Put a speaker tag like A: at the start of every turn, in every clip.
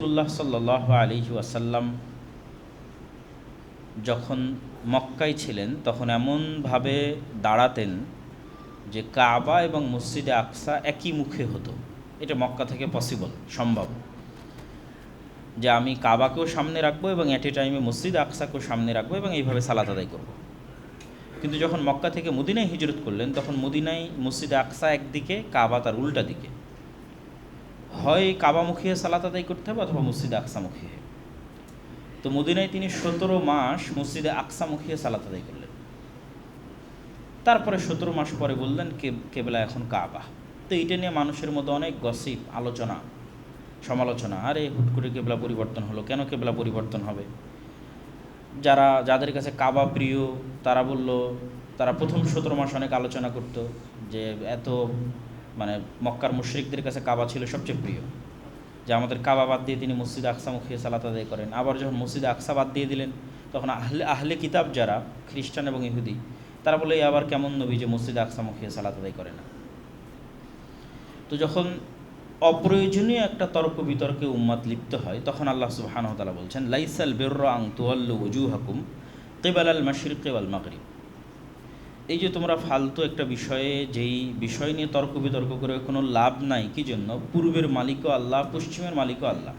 A: রাসূলুল্লাহ সাল্লাল্লাহু আলাইহি ওয়াসাল্লাম যখন মক্কায় ছিলেন তখন এমনভাবে দাঁড়াতেন যে কাবা এবং মসজিদে আকসা একই মুখে হতো। এটা মক্কা থেকে পসিবল, সম্ভব যে আমি কাবাকেও সামনে রাখবো এবং অ্যাট এ টাইমে মসজিদ আকসাকেও সামনে রাখবো এবং এইভাবে সালাত আদায় করব। কিন্তু যখন মক্কা থেকে মদিনায় হিজরত করলেন তখন মদিনায় মসজিদে আকসা একদিকে, কাবা তার উল্টা দিকে। হয় কাবামুখী সালাত আদায় করতে হবে অথবা মসজিদে আকসামুখী। তো মদিনায় তিনি 17 মাস মসজিদে আকসামুখী সালাত আদায় করলেন। তারপরে 17 মাস পরে বললেন কেবলা এখন কাবা। তো এইটা নিয়ে মানুষের মধ্যে অনেক গসিপ, আলোচনা, সমালোচনা। আরে হুট করে কেবলা পরিবর্তন হলো, কেন কেবলা পরিবর্তন হবে? যাদের কাছে কাবা প্রিয় তারা বলল, তারা প্রথম 17 মাস অনেক আলোচনা করত যে এত মক্কার মুশরিকদের কাছে কাবা ছিল সবচেয়ে প্রিয়, যে আমাদের কাবা বাদ দিয়ে তিনি মসজিদ আকসামুখী সালাত আদায় করেন। আবার যখন মসজিদ আকসা বাদ দিয়ে দিলেন তখন আহলে কিতাব যারা খ্রিস্টান এবং ইহুদি তারা বলে আবার কেমন নবী যে মসজিদ আকসামুখী সালাত আদায় করে না। তো যখন অপ্রয়োজনীয় একটা তর্ক বিতর্কে উম্মাত লিপ্ত হয় তখন আল্লাহ সুবহানাহু ওয়া তাআলা বলছেন, লাইসাল বিররা আন তুওয়াল্লু ওয়ুজুহাকুম কিবালাল মাশরিকি ওয়াল মাগরিব। এই যে তোমরা ফালতু একটা বিষয়ে, যেই বিষয় নিয়ে তর্ক বিতর্ক করে কোনো লাভ নাই, কি জন্য? পূর্বের মালিকও আল্লাহ, পশ্চিমের মালিকও আল্লাহ।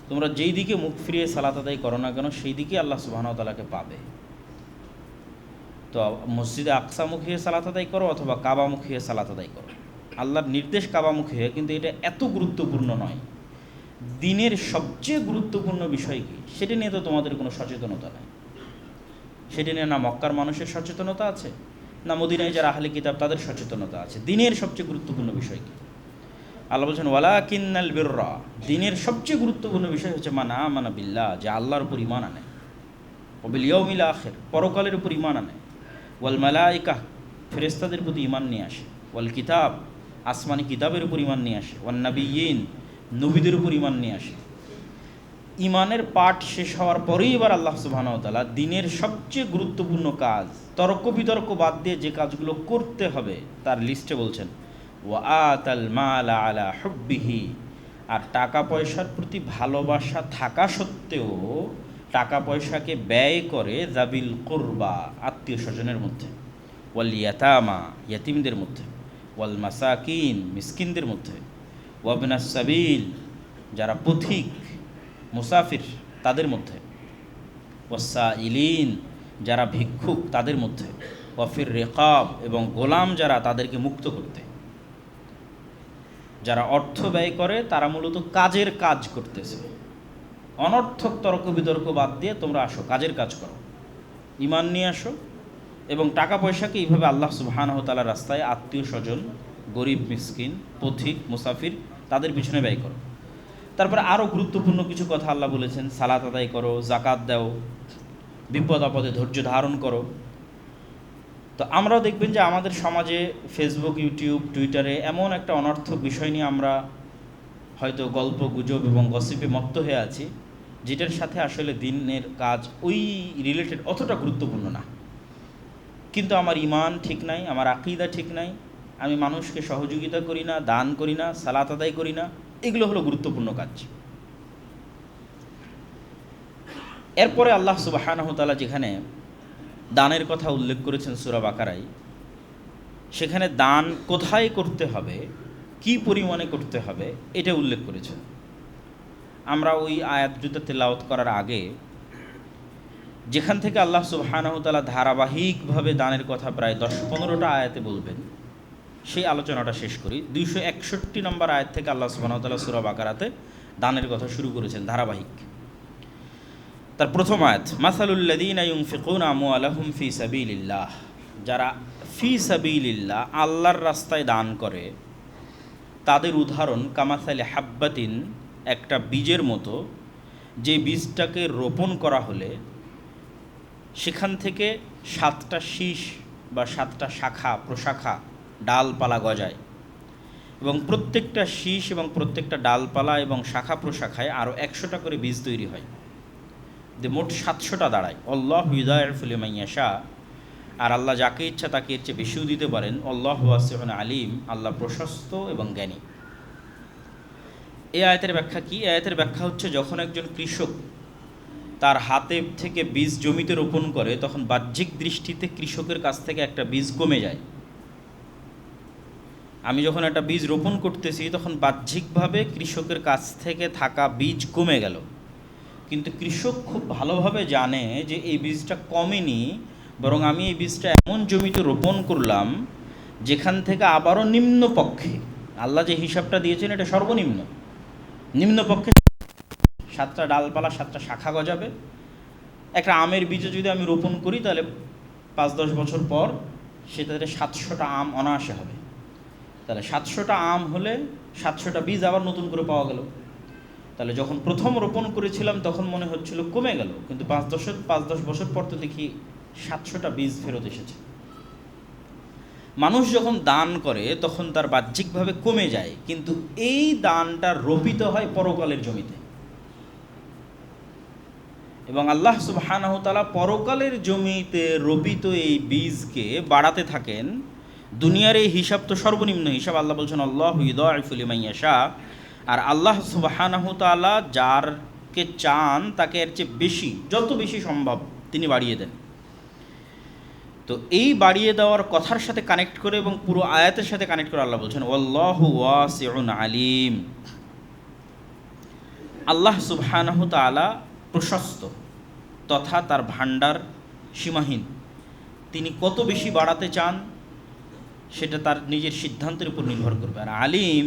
A: তোমরা যেই দিকে মুখ ফিরিয়ে সালাত আদায় করো না কেন সেই দিকে আল্লাহ সুবহানাহু ওয়া তাআলাকে পাবে। তো মসজিদে আকসামুখী সালাত আদায় করো অথবা কাবামুখী সালাত আদায় করো, আল্লাহর নির্দেশ কাবামুখী, কিন্তু এটা এত গুরুত্বপূর্ণ নয়। দিনের সবচেয়ে গুরুত্বপূর্ণ বিষয় কি সেটা নিয়ে তো তোমাদের কোনো সচেতনতা নাই। সেটা নিয়ে না মক্কার মানুষের সচেতনতা আছে, না মদিনায় যারা আহলে কিতাব তাদের সচেতনতা আছে। দিনের সবচেয়ে গুরুত্বপূর্ণ বিষয় কি? আল্লাহ বলছেন ওয়ালাকিন্নাল বিররা, দিনের সবচেয়ে গুরুত্বপূর্ণ বিষয় হচ্ছে মান আমানা বিল্লাহ, যে আল্লাহর উপর ঈমান আনে, ওয়া বিল ইয়াউমিল আখির, পরকালের উপর ঈমান আনে, ওয়াল মালাইকা, ফেরেশতাদের প্রতি ঈমান নিয়ে আসে, ওয়াল কিতাব, আসমানি কিতাবের উপর ঈমান নিয়ে আসে, ওয়ান নাবিয়্যিন, নবীদের উপর ঈমান নিয়ে আসে। ঈমানের পাঠ শেষ হওয়ার পরেই এবার আল্লাহ সুবহানাহু ওয়া তাআলা দিনের সবচেয়ে গুরুত্বপূর্ণ কাজ, তর্ক বিতর্ক বাদ দিয়ে যে কাজগুলো করতে হবে তার লিস্টে বলছেন ওয়া আতাল মাল আলা হুব্বিহি, আর টাকা পয়সার প্রতি ভালোবাসা থাকা সত্ত্বেও টাকা পয়সাকে ব্যয় করে যাবিল কুরবা, আত্মীয় স্বজনের মধ্যে, ওয়াল ইয়াতামা, ইয়াতিমদের মধ্যে, ওয়াল মাসাকিন, মিসকিনদের মধ্যে, ওয়াবনাস সাবিল, যারা পথিক মুসাফির তাদের মধ্যে, ওয়াসাইলিন, যারা ভিক্ষুক তাদের মধ্যে, ওয়াফির রিকাব, এবং গোলাম যারা তাদেরকে মুক্ত করতে। যারা অর্থ ব্যয় করে তারা মূলত কাজের কাজ করতেছে। অনর্থক তর্ক বিতর্ক বাদ দিয়ে তোমরা আসো, কাজের কাজ করো, ঈমান নিয়ে আসো, এবং টাকা পয়সাকে এইভাবে আল্লাহ সুবহানাহু ওয়া তাআলার রাস্তায় আত্মীয় স্বজন, গরিব মিসকিন, পথিক মুসাফির তাদের পিছনে ব্যয় করো। তারপরে আরও গুরুত্বপূর্ণ কিছু কথা আল্লাহ বলেছেন, সালাত আদায় করো, জাকাত দাও, বিপদ আপদে ধৈর্য ধারণ করো। তো আমরাও দেখবেন যে আমাদের সমাজে ফেসবুক, ইউটিউব, টুইটারে এমন একটা অনর্থক বিষয় নিয়ে আমরা হয়তো গল্প গুজব এবং গসিপে মত্ত হয়ে আছি, যেটার সাথে আসলে দিনের কাজ ওই রিলেটেড অতটা গুরুত্বপূর্ণ না। কিন্তু আমার ঈমান ঠিক নাই, আমার আকীদা ঠিক নাই, আমি মানুষকে সহযোগিতা করি না, দান করি না, সালাত আদায় করি না, এগুলো হলো গুরুত্বপূর্ণ কাজ। এরপরে আল্লাহ সুবহানাহু ওয়া তাআলা যেখানে দানের কথা উল্লেখ করেছেন সূরা বাকারায়, সেখানে দান কোথায় করতে হবে, কি পরিমাণে করতে হবে এটা উল্লেখ করেছেন। আমরা ওই আয়াত দুটো তেলাওয়াত করার আগে যেখান থেকে আল্লাহ সুবহানাহু ওয়া তাআলা ধারাবাহিকভাবে দানের কথা প্রায় 10-15টা আয়াতে বলবেন, সেই আলোচনাটা শেষ করি। 261 নম্বর আয়াত থেকে আল্লাহ সুবহানাহু ওয়া তাআলা সূরা বাকারাতে দানের কথা শুরু করেছেন ধারাবাহিক। তার প্রথম আয়াত, মাসালুল্লাযীনা ইউনফিকুনা আমওয়ালাহুম ফি সাবিলিল্লাহ, যারা ফি সাবিলিল্লাহ আল্লাহর রাস্তায় দান করে তাদের উদাহরণ কামাসালি হাব্বাতিন, একটা বীজের মতো, যে বীজটাকে রোপণ করা হলে সেখান থেকে 7টা শীষ বা 7টা শাখা প্রশাখা ডালপালা গজায়, এবং প্রত্যেকটা শীষ এবং প্রত্যেকটা ডালপালা এবং শাখা প্রশাখায় আরও 100টা করে বীজ তৈরি হয়, মোট 700টা দাঁড়ায়। আল্লাহু ইউযাইফু লিমান ইয়াশা, আর আল্লাহ যাকে ইচ্ছা তাকে এর চেয়ে বেশিও দিতে পারেন। আল্লাহু ওয়াসিউন আলিম, আল্লাহ প্রশস্ত এবং জ্ঞানী। এই আয়াতের ব্যাখ্যা কি? এই আয়াতের ব্যাখ্যা হচ্ছে, যখন একজন কৃষক তার হাতে থেকে বীজ জমিতে রোপণ করে, তখন বাহ্যিক দৃষ্টিতে কৃষকের কাছ থেকে একটা বীজ কমে যায়। আমি যখন একটা বীজ রোপণ করতেছি, তখন বাহ্যিকভাবে কৃষকের কাছ থেকে থাকা বীজ কমে গেল, কিন্তু কৃষক খুব ভালোভাবে জানে যে এই বীজটা কমেনি, বরং আমি এই বীজটা এমন জমিতে রোপণ করলাম যেখান থেকে আবারও নিম্নপক্ষে, আল্লাহ যে হিসাবটা দিয়েছেন এটা সর্বনিম্ন, নিম্নপক্ষে 7টা ডালপালা 7টা শাখা গজাবে। একটা আমের বীজে যদি আমি রোপণ করি, তাহলে 5-10 বছর পর সেটাতে 700টা আম অনায়াসে হবে। তাহলে 700টা আম হলে 700টা বীজ আবার নতুন করে পাওয়া গেল। তাহলে যখন প্রথম রোপণ করেছিলাম তখন মনে হচ্ছিল কমে গেল, কিন্তু 5-10 বছর পর তো দেখি 700টা বীজ ফেরত এসেছে। মানুষ যখন দান করে তখন তার বাহ্যিকভাবে কমে যায়, কিন্তু এই দানটা রোপিত হয় পরকালের জমিতে, এবং আল্লাহ সুবহানাহু ওয়া তাআলা পরকালের জমিতে রোপিত এই বীজকে বাড়াতে থাকেন। দুনিয়ার এই হিসাব তো সর্বনিম্ন হিসাব, আল্লাহ বলছেন আল্লাহু ইউদাইফু লিমান ইয়াশা, আর আল্লাহ সুবহানাহু ওয়া তাআলা যারকে চান তাকে এর চেয়ে বেশি, যত বেশি সম্ভব তিনি বাড়িয়ে দেন। তো এই বাড়িয়ে দেওয়ার কথার সাথে কানেক্ট করে এবং পুরো আয়াতের সাথে কানেক্ট করে আল্লাহ বলছেন ওয়াল্লাহু ওয়াসিউন আলিম, আল্লাহ সুবহানাহু ওয়া তাআলা প্রশস্ত তথা তার ভাণ্ডার সীমাহীন। তিনি কত বেশি বাড়াতে চান সেটা তার নিজের সিদ্ধান্তের উপর নির্ভর করবে। আর আলিম,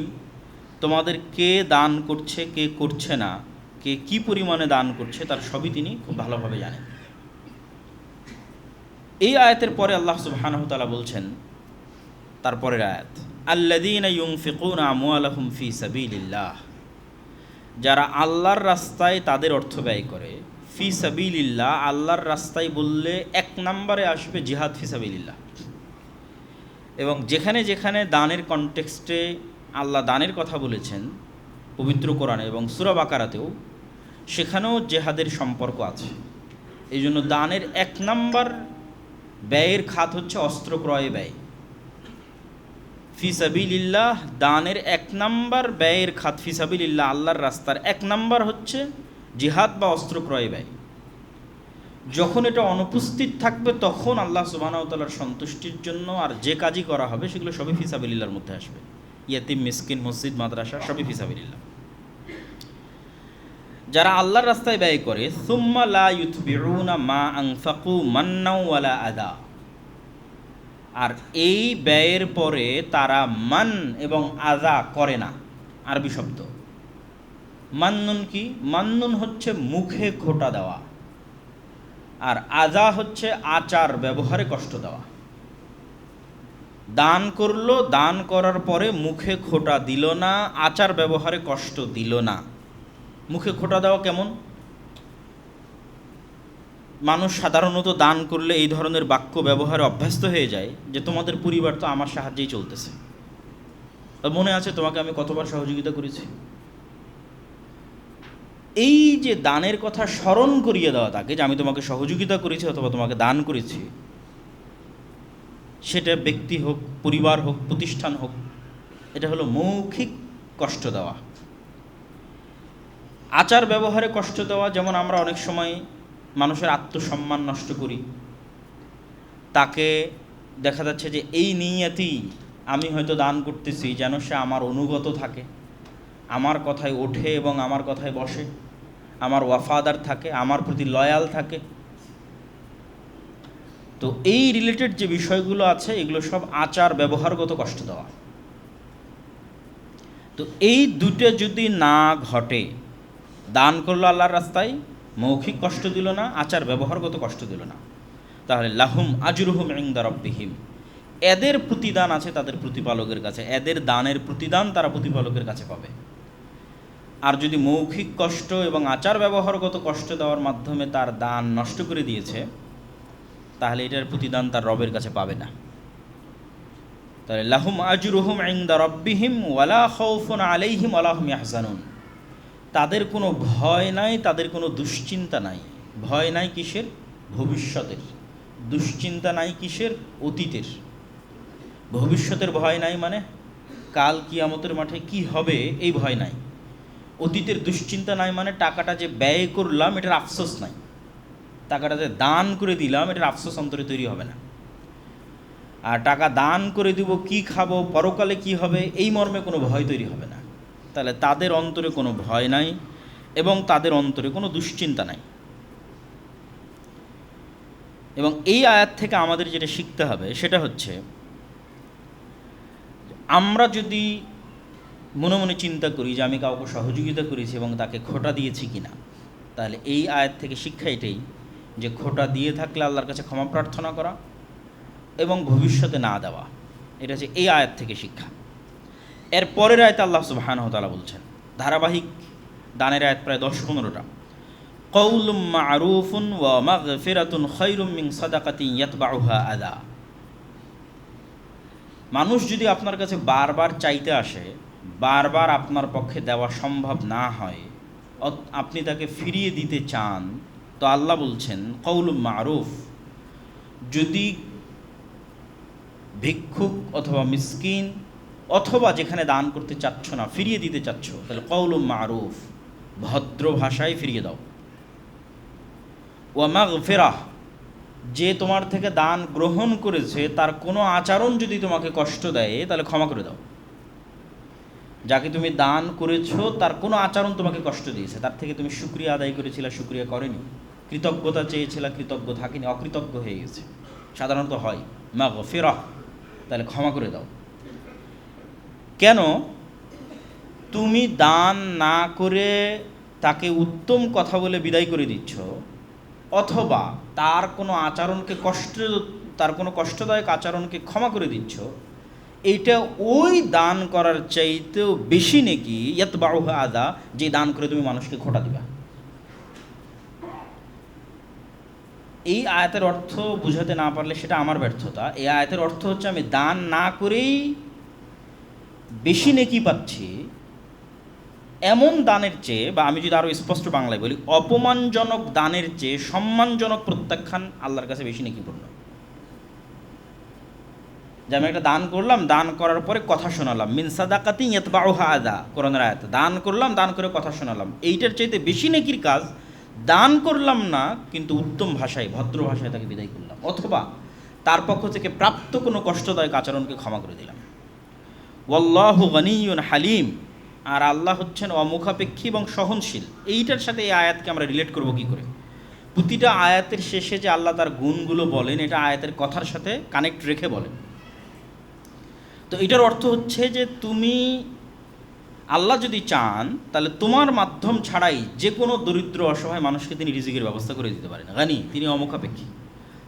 A: তোমাদের কে দান করছে কে করছে না, কে কি পরিমাণে দান করছে, তার সবই তিনি খুব ভালোভাবে জানেন। এই আয়াতের পরে আল্লাহ সুবহানাহু ওয়া তাআলা বলছেন, তারপরের আয়াত, আল্লাযীনা ইউনফিকুনা আমওয়ালাহুম ফি সাবিলিল্লাহ, যারা আল্লাহর রাস্তায় তাদের অর্থ ব্যয় করে। ফি সাবিলিল্লাহ, আল্লাহর রাস্তায় বললে 1 নম্বরে আসবে জিহাদ ফি সাবিলিল্লাহ। এবং যেখানে যেখানে দানের কনটেক্সটে আল্লাহ দানের কথা বলেছেন পবিত্র কোরআনে এবং সূরা বাকারাতেও, সেখানেও জেহাদের সম্পর্ক আছে। এই জন্য দানের 1 নম্বর ব্যয়ের খাত হচ্ছে অস্ত্র ক্রয়ে ব্যয়। ফি সাবিলিল্লাহ দানের 1 নম্বর ব্যয়ের খাত, ফি সাবিলিল্লাহ আল্লাহর রাস্তার 1 নম্বর হচ্ছে জিহাদ বা অস্ত্র ক্রয় ব্যয়। যখন এটা অনুপস্থিত থাকবে তখন আল্লাহ সুবহানাহু ওয়া তাআলার সন্তুষ্টির জন্য আর যে কাজই করা হবে সেগুলো সবই ফি সাবিলিল্লাহর মধ্যে আসবে। ইয়াতিম, মিসকিন, মসজিদ, মাদ্রাসা সবই ফি সাবিলিল্লাহ। যারা আল্লাহর রাস্তায় ব্যয় করে, সুম্মা লা ইউতবিউনা মা আনফাকু মান্নাও ওয়ালা আদা, আর এই ব্যয়ের পরে তারা মান এবং আযা করে না। আরবি শব্দ মান্নুন কি? মান্নুন হচ্ছে মুখে খোঁটা দেওয়া, আর আযা হচ্ছে আচার ব্যবহারে কষ্ট দেওয়া। দান করলো, দান করার পরে মুখে খোঁটা দিল না, আচার ব্যবহারে কষ্ট দিল না। মুখে খোঁটা দেওয়া কেমন? মানুষ সাধারণত দান করলে এই ধরনের বাক্য ব্যবহারে অভ্যস্ত হয়ে যায় যে তোমাদের পরিবার তো আমার সাহায্যেই চলতেছে। মনে আছে তোমাকে আমি কতবার সহযোগিতা করেছি? এই যে দানের কথা স্মরণ করিয়ে দেওয়া তাকে, যে আমি তোমাকে সহযোগিতা করেছি অথবা তোমাকে দান করেছি, সেটা ব্যক্তি হোক, পরিবার হোক, প্রতিষ্ঠান হোক, এটা হলো মৌখিক কষ্ট দেওয়া। আচার ব্যবহারে কষ্ট দেওয়া, যেমন আমরা অনেক সময় মানুষের আত্মসম্মান নষ্ট করি। তাকে দেখা যাচ্ছে যে এই নিয়তেই আমি হয়তো দান করতেছি যেন সে আমার অনুগত থাকে, আমার কথায় ওঠে এবং আমার কথায় বসে, আমার ওয়াফাদার থাকে, আমার প্রতি লয়াল থাকে। তো এই রিলেটেড যে বিষয়গুলো আছে এগুলো সব আচার ব্যবহারগত কষ্ট দেওয়া। তো এই দুটো যদি না ঘটে, দান করলো আল্লাহর রাস্তায়, মৌখিক কষ্ট দিল না, আচার ব্যবহারগত কষ্ট দিল না, তাহলে লাহুম আজরুহুম ইনদা রাব্বিহিম, এদের প্রতিদান আছে তাদের প্রতিপালকের কাছে, এদের দানের প্রতিদান তারা প্রতিপালকের কাছে পাবে। আর যদি মৌখিক কষ্ট এবং আচার ব্যবহারগত কষ্ট দেওয়ার মাধ্যমে তার দান নষ্ট করে দিয়েছে, তাহলে এটার প্রতিদান তার রবের কাছে পাবে না। তাহলে লাহুম আজরুহুম ইনদা রাব্বিহিম ওয়ালা খাউফুন আলাইহিম ওয়ালা হুম ইয়াহজানুন, তাদের কোনো ভয় নাই, তাদের কোনো দুশ্চিন্তা নাই। ভয় নাই কিসের? ভবিষ্যতের। দুশ্চিন্তা নাই কিসের? অতীতের। ভবিষ্যতের ভয় নাই মানে কাল কিয়ামতের মাঠে কি হবে এই ভয় নাই। অতীতের দুশ্চিন্তা নাই মানে টাকাটা যে ব্যয় করলাম এটার আফসোস নাই, টাকাটা যে দান করে দিলাম এটার আফসোস অন্তরে তৈরি হবে না। আর টাকা দান করে দিব, কি খাবো, পরকালে কি হবে, এই মর্মে কোনো ভয় তৈরি হবে না। তাহলে তাদের অন্তরে কোনো ভয় নাই এবং তাদের অন্তরে কোনো দুশ্চিন্তা নাই। এবং এই আয়াত থেকে আমাদের যেটা শিখতে হবে সেটা হচ্ছে, আমরা যদি মনে মনে চিন্তা করি যে আমি কাউকে সহযোগিতা করেছি এবং তাকে খোটা দিয়েছি কিনা, তাহলে এই আয়াত থেকে শিক্ষা এটাই যে খোটা দিয়ে থাকলে আল্লাহর কাছে ক্ষমা প্রার্থনা করা এবং ভবিষ্যতে না দেওয়া, এটা হচ্ছে এই আয়াত থেকে শিক্ষা। এর পরের আয়াতে আল্লাহ সুবহানাহু ওয়া তাআলা বলছেন, ধারাবাহিক দানের আয়াত প্রায় 10-15টা, কওলুম মা'রুফুন ওয়া মাগফিরাতুন খায়রুম মিন সাদাকাতিন ইয়াতবাউহা আযা। মানুষ যদি আপনার কাছে বারবার চাইতে আসে, বারবার আপনার পক্ষে দেওয়া সম্ভব না হয়, আপনি তাকে ফিরিয়ে দিতে চান, তো আল্লাহ বলছেন কওলুম মা'রুফ, যদি ভিক্ষুক অথবা মিসকিন অথবা যেখানে দান করতে চাচ্ছ না ফিরিয়ে দিতে চাচ্ছ, তাহলে কওলুম মা'রুফ, ভদ্র ভাষায় ফিরিয়ে দাও। ওয়া মাগফিরাহ, যে তোমার থেকে দান গ্রহণ করেছে তার কোনো আচরণ যদি তোমাকে কষ্ট দেয় তাহলে ক্ষমা করে দাও। যাকে তুমি দান করেছো তার কোনো আচরণ তোমাকে কষ্ট দিয়েছে, তার থেকে তুমি শুকরিয়া আদায় করেছিলে, শুকরিয়া করেনি, কৃতজ্ঞতা চেয়েছিলে, কৃতজ্ঞ থাকিনি, অকৃতজ্ঞ হয়ে গেছে, সাধারণত হয়। মাগফিরাহ, তাহলে ক্ষমা করে দাও। কেন? তুমি দান না করে তাকে উত্তম কথা বলে বিদায় করে দিচ্ছ, অথবা তার কোনো আচরণকে তার কোনো কষ্টদায়ক আচরণকে ক্ষমা করে দিচ্ছ, এইটা ওই দান করার চাইতেও বেশি নেকি ইয়াতবাউহা আযা, যে দান করে তুমি মানুষকে খোঁটা দিবা। এই আয়াতের অর্থ বুঝাতে না পারলে সেটা আমার ব্যর্থতা। এই আয়াতের অর্থ হচ্ছে আমি দান না করেই বেশি নেকি পাচ্ছি এমন দানের চেয়ে, বা আমি যদি আরও স্পষ্ট বাংলায় বলি, অপমানজনক দানের চেয়ে সম্মানজনক প্রত্যাখ্যান আল্লাহর কাছে বেশি নেকিপূর্ণ। যে আমি একটা দান করলাম, দান করার পরে কথা শোনালাম, মিন সাদাকাতিন ইয়াতবাউহা আযা, কোরআনের আয়াত, দান করলাম, দান করে কথা শোনালাম, এইটার চাইতে বেশি নেকির কাজ দান করলাম না কিন্তু উত্তম ভাষায়, ভদ্র ভাষায় তাকে বিদায় করলাম, অথবা তার পক্ষ থেকে প্রাপ্ত কোনো কষ্টদায়ক আচরণকে ক্ষমা করে দিলাম। ওয়াল্লাহু গনিয়্যুন হালিম, আর আল্লাহ হচ্ছেন অমুখাপেক্ষী এবং সহনশীল। এইটার সাথে এই আয়াতকে আমরা রিলেট করব কী করে? প্রতিটা আয়াতের শেষে যে আল্লাহ তার গুণগুলো বলেন, এটা আয়াতের কথার সাথে কানেক্ট রেখে বলেন। তো এটার অর্থ হচ্ছে যে তুমি, আল্লাহ যদি চান তাহলে তোমার মাধ্যম ছাড়াই যে কোনো দরিদ্র অসহায় মানুষকে তিনি রিজিকের ব্যবস্থা করে দিতে পারেন। গানি, তিনি অমুখাপেক্ষী।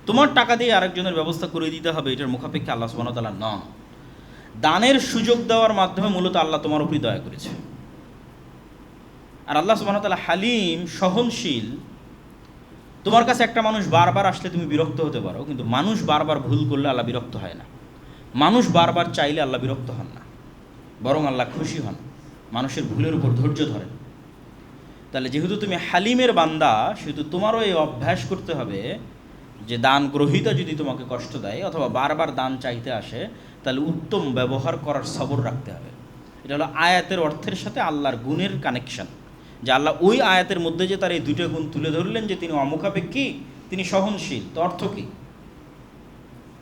A: তোমার টাকা দিয়ে আরেকজনের ব্যবস্থা করে দিতে হবে, এটার মুখাপেক্ষী আল্লাহ সুবহানাহু ওয়া তাআলা নন। দানের সুযোগ দেওয়ার মাধ্যমে মূলত আল্লাহ তোমার উপরই দয়া করেছে। আর আল্লাহ সুবহানাহু ওয়া তাআলা হালিম, সহনশীল। তোমার কাছে একটা মানুষ বারবার আসলে তুমি বিরক্ত হতে পারো, কিন্তু মানুষ বারবার ভুল করলে আল্লাহ বিরক্ত হয় না। মানুষ বারবার চাইলে আল্লাহ বিরক্ত হন না, বরং আল্লাহ খুশি হন, মানুষের ভুলের উপর ধৈর্য ধরেন। তাহলে যেহেতু তুমি হালিমের বান্দা, সেহেতু তোমারও এই অভ্যাস করতে হবে যে দান গ্রহীতা যদি তোমাকে কষ্ট দেয় অথবা বারবার দান চাইতে আসে, তাহলে উত্তম ব্যবহার করার সবর রাখতে হবে। এটা হলো আয়াতের অর্থের সাথে আল্লাহর গুণের কানেকশন, যে আল্লাহ ওই আয়াতের মধ্যে যে তার এই দুটো গুণ তুলে ধরলেন, যে তিনি অমুখাপেক্ষী, তিনি সহনশীল। তো অর্থ কী?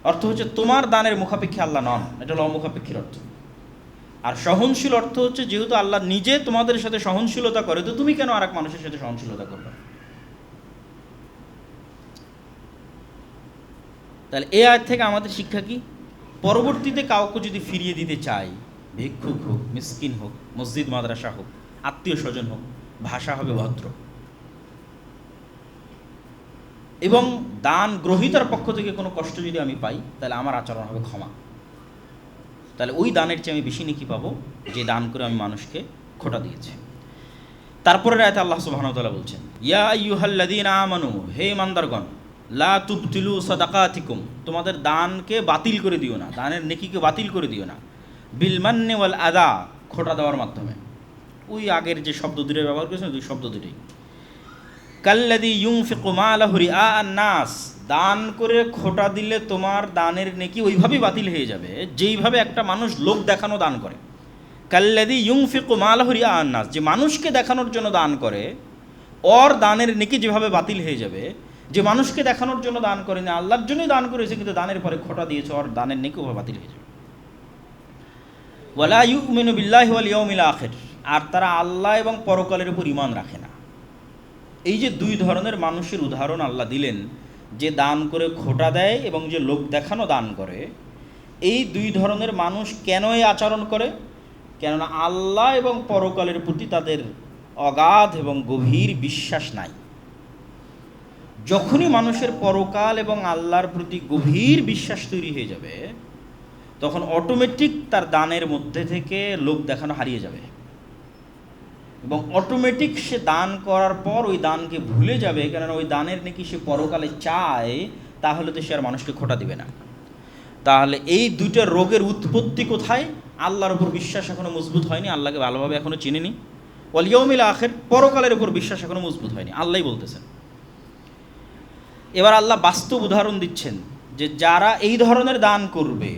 A: অর্থ হচ্ছে তোমার দানের মুখাপেক্ষী আল্লাহ নন, এটা হলো অমুখাপেক্ষীর অর্থ। আর সহনশীল অর্থ হচ্ছে যেহেতু আল্লাহ নিজে তোমাদের সাথে সহনশীলতা করে, তো তুমি কেন আর এক মানুষের সাথে সহনশীলতা করবে? তাহলে এই আয়াত থেকে আমাদের শিক্ষা কি? পরবর্তীতে কাউকে যদি ফিরিয়ে দিতে চাই, ভিক্ষুক হোক, মিসকিন হোক, মসজিদ মাদ্রাসা হোক, আত্মীয় স্বজন হোক, ভাষা হবে ভদ্র, এবং দান গ্রহীতার পক্ষ থেকে কোনো কষ্ট যদি আমি পাই তাহলে আমার আচরণ হবে ক্ষমা। তাহলে ওই দানের চেয়ে আমি বেশি নেকি পাবো যে দান করে আমি মানুষকে খোটা দিয়েছি। তারপরের আয়াতে আল্লাহ সুবহানাহু ওয়া তাআলা বলছেন, ইয়া আইয়ুহাল্লাযীনা আমানু, হে ইমানদারগণ, লা তুবতিলু সাদাকাতিকুম, তোমাদের দানকে বাতিল করে দিও না, দানের নেকিকে বাতিল করে দিও না, বিল মান্নি ওয়াল আযা, খোটা দেওয়ার মাধ্যমে। ওই আগের যে শব্দ দুটো ব্যবহার করেছেন, দুই শব্দ দুটোই। কাল্লাযী ইউনফিকু মালাহু রিআআন নাস, দান করে খোটা দিলে তোমার দানের নেকি ওইভাবেই বাতিল হয়ে যাবে যেইভাবে একটা মানুষ লোক দেখানো দান করে। কাল্লাযী ইউনফিকু মালাহু রিআ আন-নাস, যে মানুষকে দেখানোর জন্য দান করে ওর দানের নেকি যেভাবে বাতিল হয়ে যাবে, যে মানুষকে দেখানোর জন্য দান করেনি, আল্লাহর জন্যই দান করেছে কিন্তু দানের পরে খোঁটা দিয়েছে, ওর দানের নেকি ওভাবে বাতিল হয়ে যাবে। ওয়ালা ইউমিনু বিল্লাহি ওয়াল ইয়াউমিল আখির, আর তারা আল্লাহ এবং পরকালের উপর ঈমান রাখে না। এই যে দুই ধরনের মানুষের উদাহরণ আল্লাহ দিলেন, যে দান করে খোঁটা দেয় এবং যে লোক দেখানো দান করে, এই দুই ধরনের মানুষ কেন এই আচরণ করে? কেননা আল্লাহ এবং পরকালের প্রতি তাদের অগাধ এবং গভীর বিশ্বাস নাই। যখনই মানুষের পরকাল এবং আল্লাহর প্রতি গভীর বিশ্বাস তৈরি হয়ে যাবে, তখন অটোমেটিক তার দানের মধ্যে থেকে লোক দেখানো হারিয়ে যাবে এবং অটোমেটিক সে দান করার পর ওই দানকে ভুলে যাবে, কেননা ওই দানের নাকি সে পরকালে চায়, তাহলে তো সে আর মানুষকে খোঁটা দিবে না। তাহলে এই দুইটা রোগের উৎপত্তি কোথায়? আল্লাহর উপর বিশ্বাস এখনও মজবুত হয়নি, আল্লাহকে ভালোভাবে এখনও চিনিনি। ওয়াল ইয়াউমিল আখির, পরকালের উপর বিশ্বাস এখনও মজবুত হয়নি, আল্লাহই বলতেছেন। এবার আল্লাহ বাস্তব উদাহরণ দিচ্ছেন যে যারা এই ধরনের দান করবে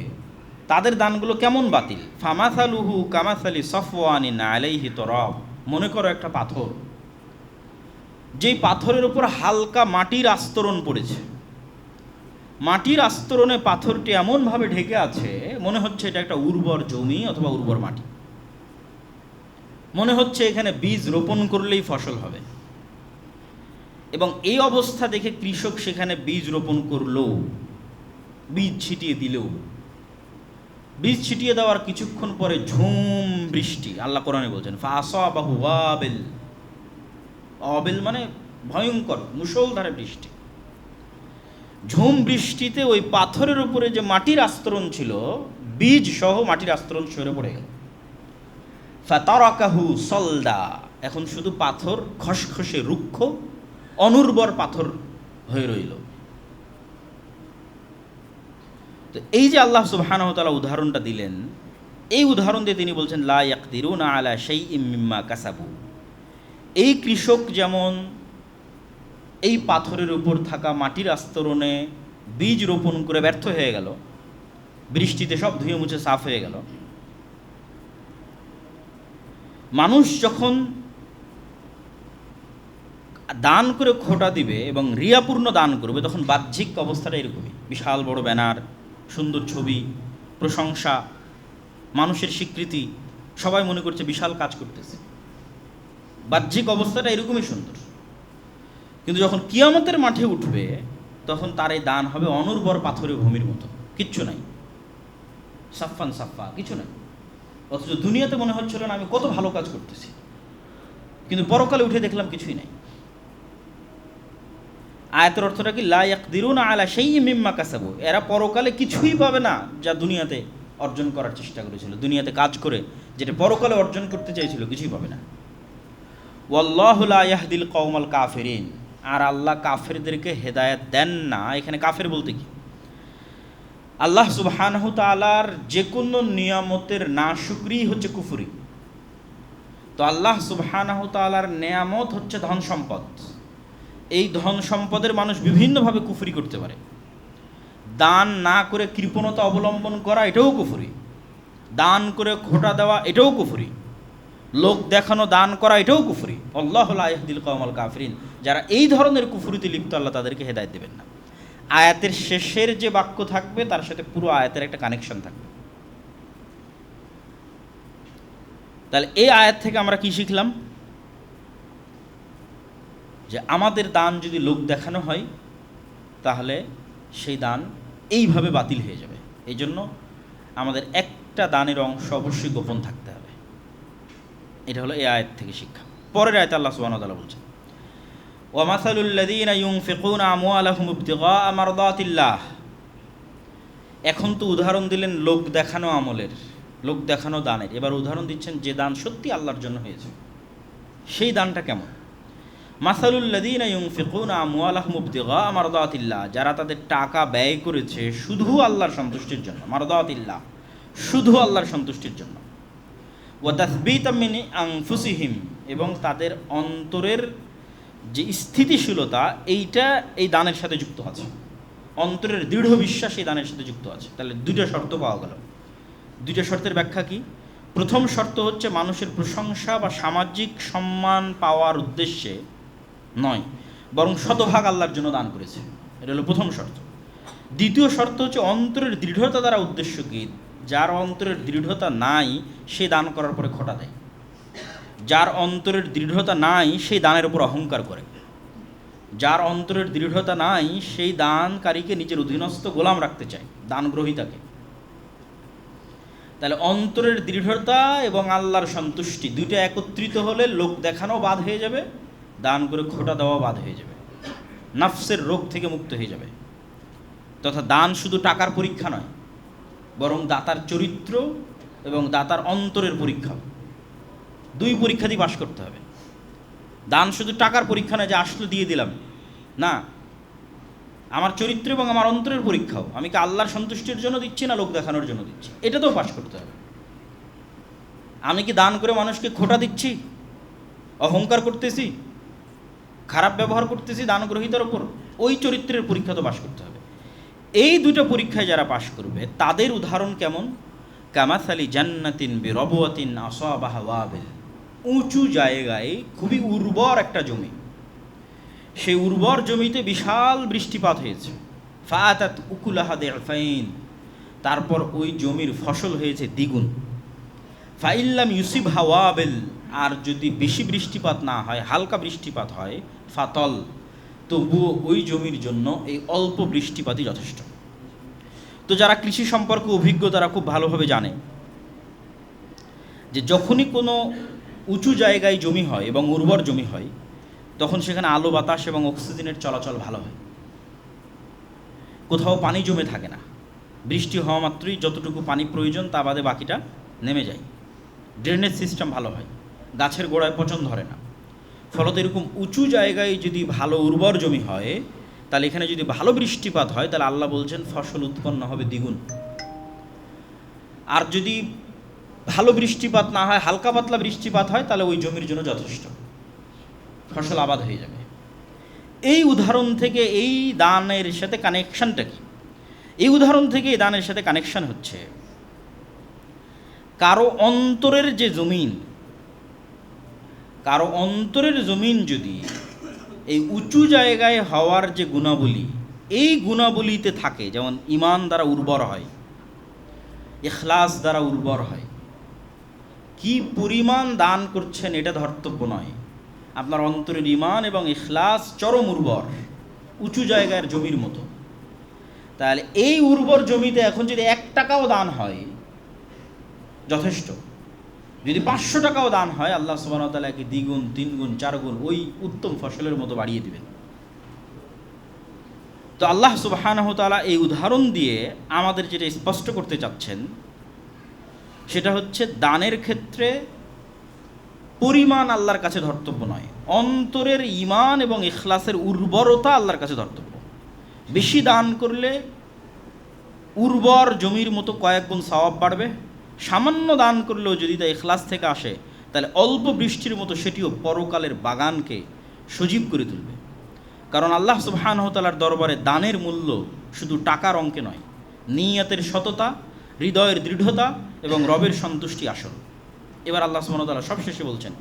A: তাদের দানগুলো কেমন বাতিল। ফামাসালুহু কামাসালি সফওয়ানিন আলাইহি তুরাব, মনে করো একটা পাথর, যেই পাথরের উপর হালকা মাটির আস্তরণ পড়েছে, মাটির আস্তরণে পাথরটি এমনভাবে ঢেকে আছে মনে হচ্ছে এটা একটা উর্বর জমি অথবা উর্বর মাটি, মনে হচ্ছে এখানে বীজ রোপণ করলেই ফসল হবে। এবং এই অবস্থা দেখে কৃষক সেখানে বীজ রোপণ করলো, বীজ ছিটিয়ে দিলেও, বীজ ছিটিয়ে দেওয়ার কিছুক্ষণ পরে ঝুম বৃষ্টি, আল্লাহ কোরআনে বলছেন ফাআসাবাহু ওয়াবিল, অবিল মানে ভয়ঙ্কর মুষলধারে বৃষ্টি। ঝুম বৃষ্টিতে ওই পাথরের উপরে যে মাটির আস্তরণ ছিল, বীজ সহ মাটির আস্তরণ সরে পড়ে গেল। ফাতারাকাহু সলদা, এখন শুধু পাথর খসখসে রুক্ষ অনুর্বর পাথর হয়ে রইল। তো এই যে আল্লাহ সুবহানাহু ওয়া তাআলা উদাহরণটা দিলেন, এই উদাহরণ দিয়ে তিনি বলছেন লা ইয়াকদিরুনা আলা শাইইম মিম্মা কাসাবু, এই কৃষক যেমন এই পাথরের উপর থাকা মাটির আস্তরণে বীজ রোপণ করে ব্যর্থ হয়ে গেল, বৃষ্টিতে সব ধুয়ে মুছে সাফ হয়ে গেল, মানুষ যখন দান করে খোঁটা দিবে এবং রিয়াপূর্ণ দান করবে, তখন বাহ্যিক অবস্থাটা এরকমই, বিশাল বড় ব্যানার, সুন্দর ছবি, প্রশংসা, মানুষের স্বীকৃতি, সবাই মনে করছে বিশাল কাজ করতেছে, বাহ্যিক অবস্থাটা এরকমই সুন্দর। কিন্তু যখন কিয়ামতের মাঠে উঠবে, তখন তার এই দান হবে অনুর্বর পাথরের ভূমির মতো, কিচ্ছু নাই, সাফান সাফা, কিছু নাই। অথচ দুনিয়াতে মনে হচ্ছিল না আমি কত ভালো কাজ করতেছি, কিন্তু পরকালে উঠে দেখলাম কিছুই নাই। আয়াতের অর্থটা কি? লা ইয়াকদিরুনা আলা শাইইম মিম্মা কাসাবু, এরা পরকালে কিছুই পাবে না যা দুনিয়াতে অর্জন করার চেষ্টা করেছিল, দুনিয়াতে কাজ করে যেটা পরকালে অর্জন করতে চাইছিল, কিছুই পাবে না। ওয়াল্লাহু লা ইয়াহদিল কওমাল কাফিরিন, আর আল্লাহ কাফেরদেরকে হেদায়েত দেন না। এখানে কাফের বলতে কি? আল্লাহ সুবহানাহু তাআলার যে কোনো নিয়ামতের নাশুকরি হচ্ছে কুফরি। তো আল্লাহ সুবহানাহু তাআলার নেয়ামত হচ্ছে ধন সম্পদ, এই ধন সম্পদের মানুষ বিভিন্নভাবে কুফরি করতে পারে। দান না করে কৃপণতা অবলম্বন করা, এটাও কুফরি। দান করে খোঁটা দেওয়া, এটাও কুফরি। লোক দেখানো দান করা, এটাও কুফরি। আল্লাহু লা ইয়াহদিল কওমাল কাফিরিন, যারা এই ধরনের কুফরিতে লিপ্ত আল্লাহ তাদেরকে হেদায়েত দেবেন না। আয়াতের শেষের যে বাক্য থাকবে তার সাথে পুরো আয়াতের একটা কানেকশন থাকবে। তাহলে এই আয়াত থেকে আমরা কি শিখলাম? যে আমাদের দান যদি লোক দেখানো হয়, তাহলে সেই দান এইভাবে বাতিল হয়ে যাবে। এই জন্য আমাদের একটা দানের অংশ অবশ্যই গোপন থাকতে হবে। এটা হলো এই আয়াত থেকে শিক্ষা। পরের আয়াতে আল্লাহ সুবহানাহু ওয়া তাআলা বলছেন ওয়া মাসালুল লাযীনা ইউনফিকুনা আমওয়ালাহুম ইবতিগাআ মারদাতিল্লাহ। এখন তো উদাহরণ দিলেন লোক দেখানো আমলের, লোক দেখানো দানের। এবার উদাহরণ দিচ্ছেন যে দান সত্যি আল্লাহর জন্য হয়েছে, সেই দানটা কেমন। মাসালুল লাযীনা ইউনফিকুনা আমওয়ালাহুম ইবতিগাআ মারদাতিল্লাহ, যারা তাদের টাকা ব্যয় করেছে শুধু আল্লাহর সন্তুষ্টির জন্য, মারদাতিল্লাহ শুধু আল্লাহর সন্তুষ্টির জন্য, ওয়া তাসবীতাম মিন আনফুসিহিম, এবং তাদের অন্তরের যে স্থিতিশীলতা এইটা এই দানের সাথে যুক্ত আছে, অন্তরের দৃঢ় বিশ্বাস এই দানের সাথে যুক্ত আছে। তাহলে দুইটা শর্ত পাওয়া গেল। দুইটা শর্তের ব্যাখ্যা কি? প্রথম শর্ত হচ্ছে মানুষের প্রশংসা বা সামাজিক সম্মান পাওয়ার উদ্দেশ্যে নয়, বরং শতভাগ আল্লাহর জন্য দান করেছে। এটা হলো প্রথম শর্ত। দ্বিতীয় শর্ত হচ্ছে অন্তরের দৃঢ়তা দ্বারা উদ্দেশ্য কি? যার অন্তরের দৃঢ়তা নাই সে দান করার পরে খোঁটা দেয়। যার অন্তরের দৃঢ়তা নাই সেই দানের উপর অহংকার করে। যার অন্তরের দৃঢ়তা নাই সেই দানকারীকে নিজের অধীনস্থ গোলাম রাখতে চায়, দান গ্রহীতাকে। তাহলে অন্তরের দৃঢ়তা এবং আল্লাহর সন্তুষ্টি দুইটা একত্রিত হলে লোক দেখানো বাদ হয়ে যাবে, দান করে খোঁটা দেওয়া বাদ হয়ে যাবে, নাফসের রোগ থেকে মুক্ত হয়ে যাবে। তথা দান শুধু টাকার পরীক্ষা নয়, বরং দাতার চরিত্র এবং দাতার অন্তরের পরীক্ষা। দুই পরীক্ষা দিয়ে পাশ করতে হবে। দান শুধু টাকার পরীক্ষা নয় যে আসলে দিয়ে দিলাম, না, আমার চরিত্র এবং আমার অন্তরের পরীক্ষাও। আমি কি আল্লাহর সন্তুষ্টির জন্য দিচ্ছি না লোক দেখানোর জন্য দিচ্ছি, এটাতেও পাশ করতে হবে। আমি কি দান করে মানুষকে খোঁটা দিচ্ছি, অহংকার করতেছি, খারাপ ব্যবহার করতেছি দান গ্রহীতার ওপর, ওই চরিত্রের পরীক্ষা তো পাশ করতে হবে। এই দুটো পরীক্ষায় যারা পাশ করবে তাদের উদাহরণ কেমন? কামাসালি জান্নাতিন বিরবওয়াতিন আসাবাহা ওয়াবিল, উঁচু জায়গায় খুবই উর্বর একটা জমি, সেই উর্বর জমিতে বিশাল বৃষ্টিপাত হয়েছে। ফাআতাত উকুলাহা দি'ফাইন, তারপর ওই জমির ফসল হয়েছে দ্বিগুণ। ফাইল্লাম ইউসিবহা ওয়াবিল, আর যদি বেশি বৃষ্টিপাত না হয়, হালকা বৃষ্টিপাত হয়, ফাতল, তবুও ওই জমির জন্য এই অল্প বৃষ্টিপাতই যথেষ্ট। তো যারা কৃষি সম্পর্কে অভিজ্ঞ তারা খুব ভালোভাবে জানে যে যখনই কোনো উঁচু জায়গায় জমি হয় এবং উর্বর জমি হয়, তখন সেখানে আলো বাতাস এবং অক্সিজেনের চলাচল ভালো হয়, কোথাও পানি জমে থাকে না। বৃষ্টি হওয়া মাত্রই যতটুকু পানি প্রয়োজন তা বাদে বাকিটা নেমে যায়, ড্রেনেজ সিস্টেম ভালো হয়, গাছের গোড়ায় পচন ধরে না। ফলত এরকম উঁচু জায়গায় যদি ভালো উর্বর জমি হয়, তাহলে এখানে যদি ভালো বৃষ্টিপাত হয়, তাহলে আল্লাহ বলছেন ফসল উৎপন্ন হবে দ্বিগুণ। আর যদি ভালো বৃষ্টিপাত না হয়, হালকা পাতলা বৃষ্টিপাত হয়, তাহলে ওই জমির জন্য যথেষ্ট, ফসল আবাদ হয়ে যাবে। এই উদাহরণ থেকে এই দানের সাথে কানেকশানটা কি? এই উদাহরণ থেকে এই দানের সাথে কানেকশান হচ্ছে, কারো অন্তরের যে জমিন, কারো অন্তরের জমিন যদি এই উঁচু জায়গায় হওয়ার যে গুণাবলী, এই গুণাবলীতে থাকে, যেমন ঈমান দ্বারা উর্বর হয়, ইখলাস দ্বারা উর্বর হয়, কি পরিমাণ দান করছেন এটা ধর্তব্য নয়, আপনার অন্তরের ঈমান এবং ইখলাস চরম উর্বর, উঁচু জায়গার জমির মতো। তাহলে এই উর্বর জমিতে এখন যদি 1 টাকাও দান হয় যথেষ্ট, যদি 500 টাকাও দান হয়, আল্লাহ সুবহানাহু ওয়া তাআলা কি দ্বিগুণ, 3 গুণ, 4 গুণ ওই উত্তম ফসলের মতো বাড়িয়ে দিবেন। তো আল্লাহ সুবহানাহু ওয়া তাআলা এই উদাহরণ দিয়ে আমাদের যেটা স্পষ্ট করতে চাচ্ছেন সেটা হচ্ছে, দানের ক্ষেত্রে পরিমাণ আল্লাহর কাছে ধর্তব্য নয়, অন্তরের ঈমান এবং ইখলাসের উর্বরতা আল্লাহর কাছে ধর্তব্য। বেশি দান করলে উর্বর জমির মতো কয়েক গুণ সওয়াব বাড়বে, সামান্য দান করলেও যদি তা ইখলাস থেকে আসে, তাহলে অল্প বৃষ্টির মতো সেটিও পরকালের বাগানকে সজীব করে তুলবে। কারণ আল্লাহ সুবহানাহু ওয়া তাআলার দরবারে দানের মূল্য শুধু টাকার অঙ্কে নয়, নিয়তের সততা, হৃদয়ের দৃঢ়তা এবং রবের সন্তুষ্টি আসল। এবার আল্লাহ সুবহানাহু ওয়া তাআলা সবশেষে বলছেন,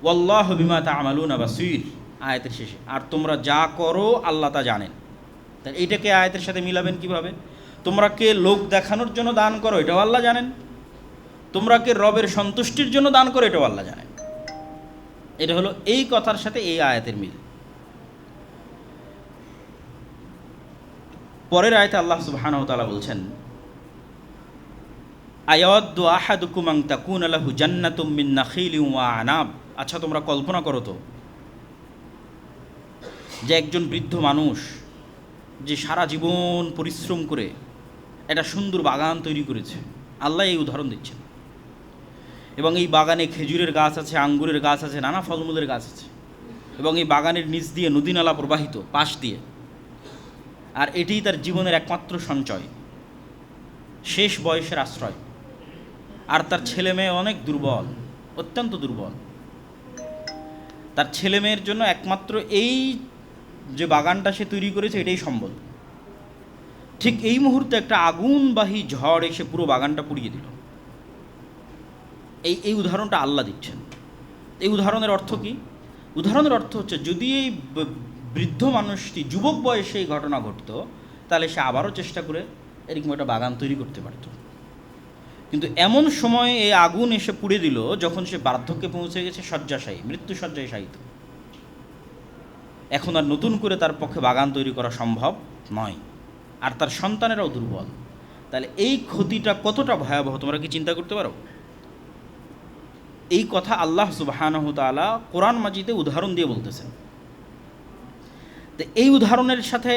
A: ওয়াল্লাহু বিমা তা'মালুনা বাসীর, আয়াতের শেষে, আর তোমরা যা করো আল্লাহ তা জানেন। তাহলে এইটাকে আয়াতের সাথে মিলাবেন কিভাবে? তোমরা কে লোক দেখানোর জন্য দান করো এটাও আল্লাহ জানেন, তোমরা কে রবের সন্তুষ্টির জন্য দান করো এটাও আল্লাহ জানেন। এটা হলো এই কথার সাথে এই আয়াতের মিল। পরের আয়াতে আল্লাহ সুবহানাহু ওয়া তাআলা বলছেন, আয়াওয়াদ্দু আহাদুকুম আন তাকুনা লাহু জান্নাতুম মিন নাখিলিন ওয়া আনাব। আচ্ছা, তোমরা কল্পনা করো তো যে একজন বৃদ্ধ মানুষ যে সারা জীবন পরিশ্রম করে একটা সুন্দর বাগান তৈরি করেছে, আল্লাহ এই উদাহরণ দিচ্ছেন, এবং এই বাগানে খেজুরের গাছ আছে, আঙ্গুরের গাছ আছে, নানা ফলমূলের গাছ আছে, এবং এই বাগানের নিচ দিয়ে নদী নালা প্রবাহিত পাশ দিয়ে, আর এটিই তার জীবনের একমাত্র সঞ্চয়, শেষ বয়সের আশ্রয়। আর তার ছেলে মেয়ে অনেক দুর্বল, অত্যন্ত দুর্বল। তার ছেলে মেয়ের জন্য একমাত্র এই যে বাগানটা সে তৈরি করেছে এটাই সম্বল। ঠিক এই মুহূর্তে একটা আগুনবাহী ঝড় এসে পুরো বাগানটা পুড়িয়ে দিল। এই উদাহরণটা আল্লাহ দিচ্ছেন। এই উদাহরণের অর্থ কি? উদাহরণের অর্থ হচ্ছে, যদি এই বৃদ্ধ মানুষটি যুবক বয়সে এই ঘটনা ঘটতো, তাহলে সে আবারও চেষ্টা করে এরকম একটা বাগান তৈরি করতে পারত। কিন্তু এমন সময় এই আগুন এসে পুড়ে দিল যখন সে বার্ধক্যে পৌঁছে গেছে, শয্যাশায়ী, মৃত্যুশয্যায় শায়িত। এখন আর নতুন করে তার পক্ষে বাগান তৈরি করা সম্ভব নয়, আর তার সন্তানেরাও দুর্বল। তাহলে এই ক্ষতিটা কতটা ভয়াবহ তোমরা কি চিন্তা করতে পারো? এই কথা আল্লাহ সুবহানাহু ওয়া তাআলা কোরআন মাজিদে উদাহরণ দিয়ে বলতেছেন। তো এই উদাহরণের সাথে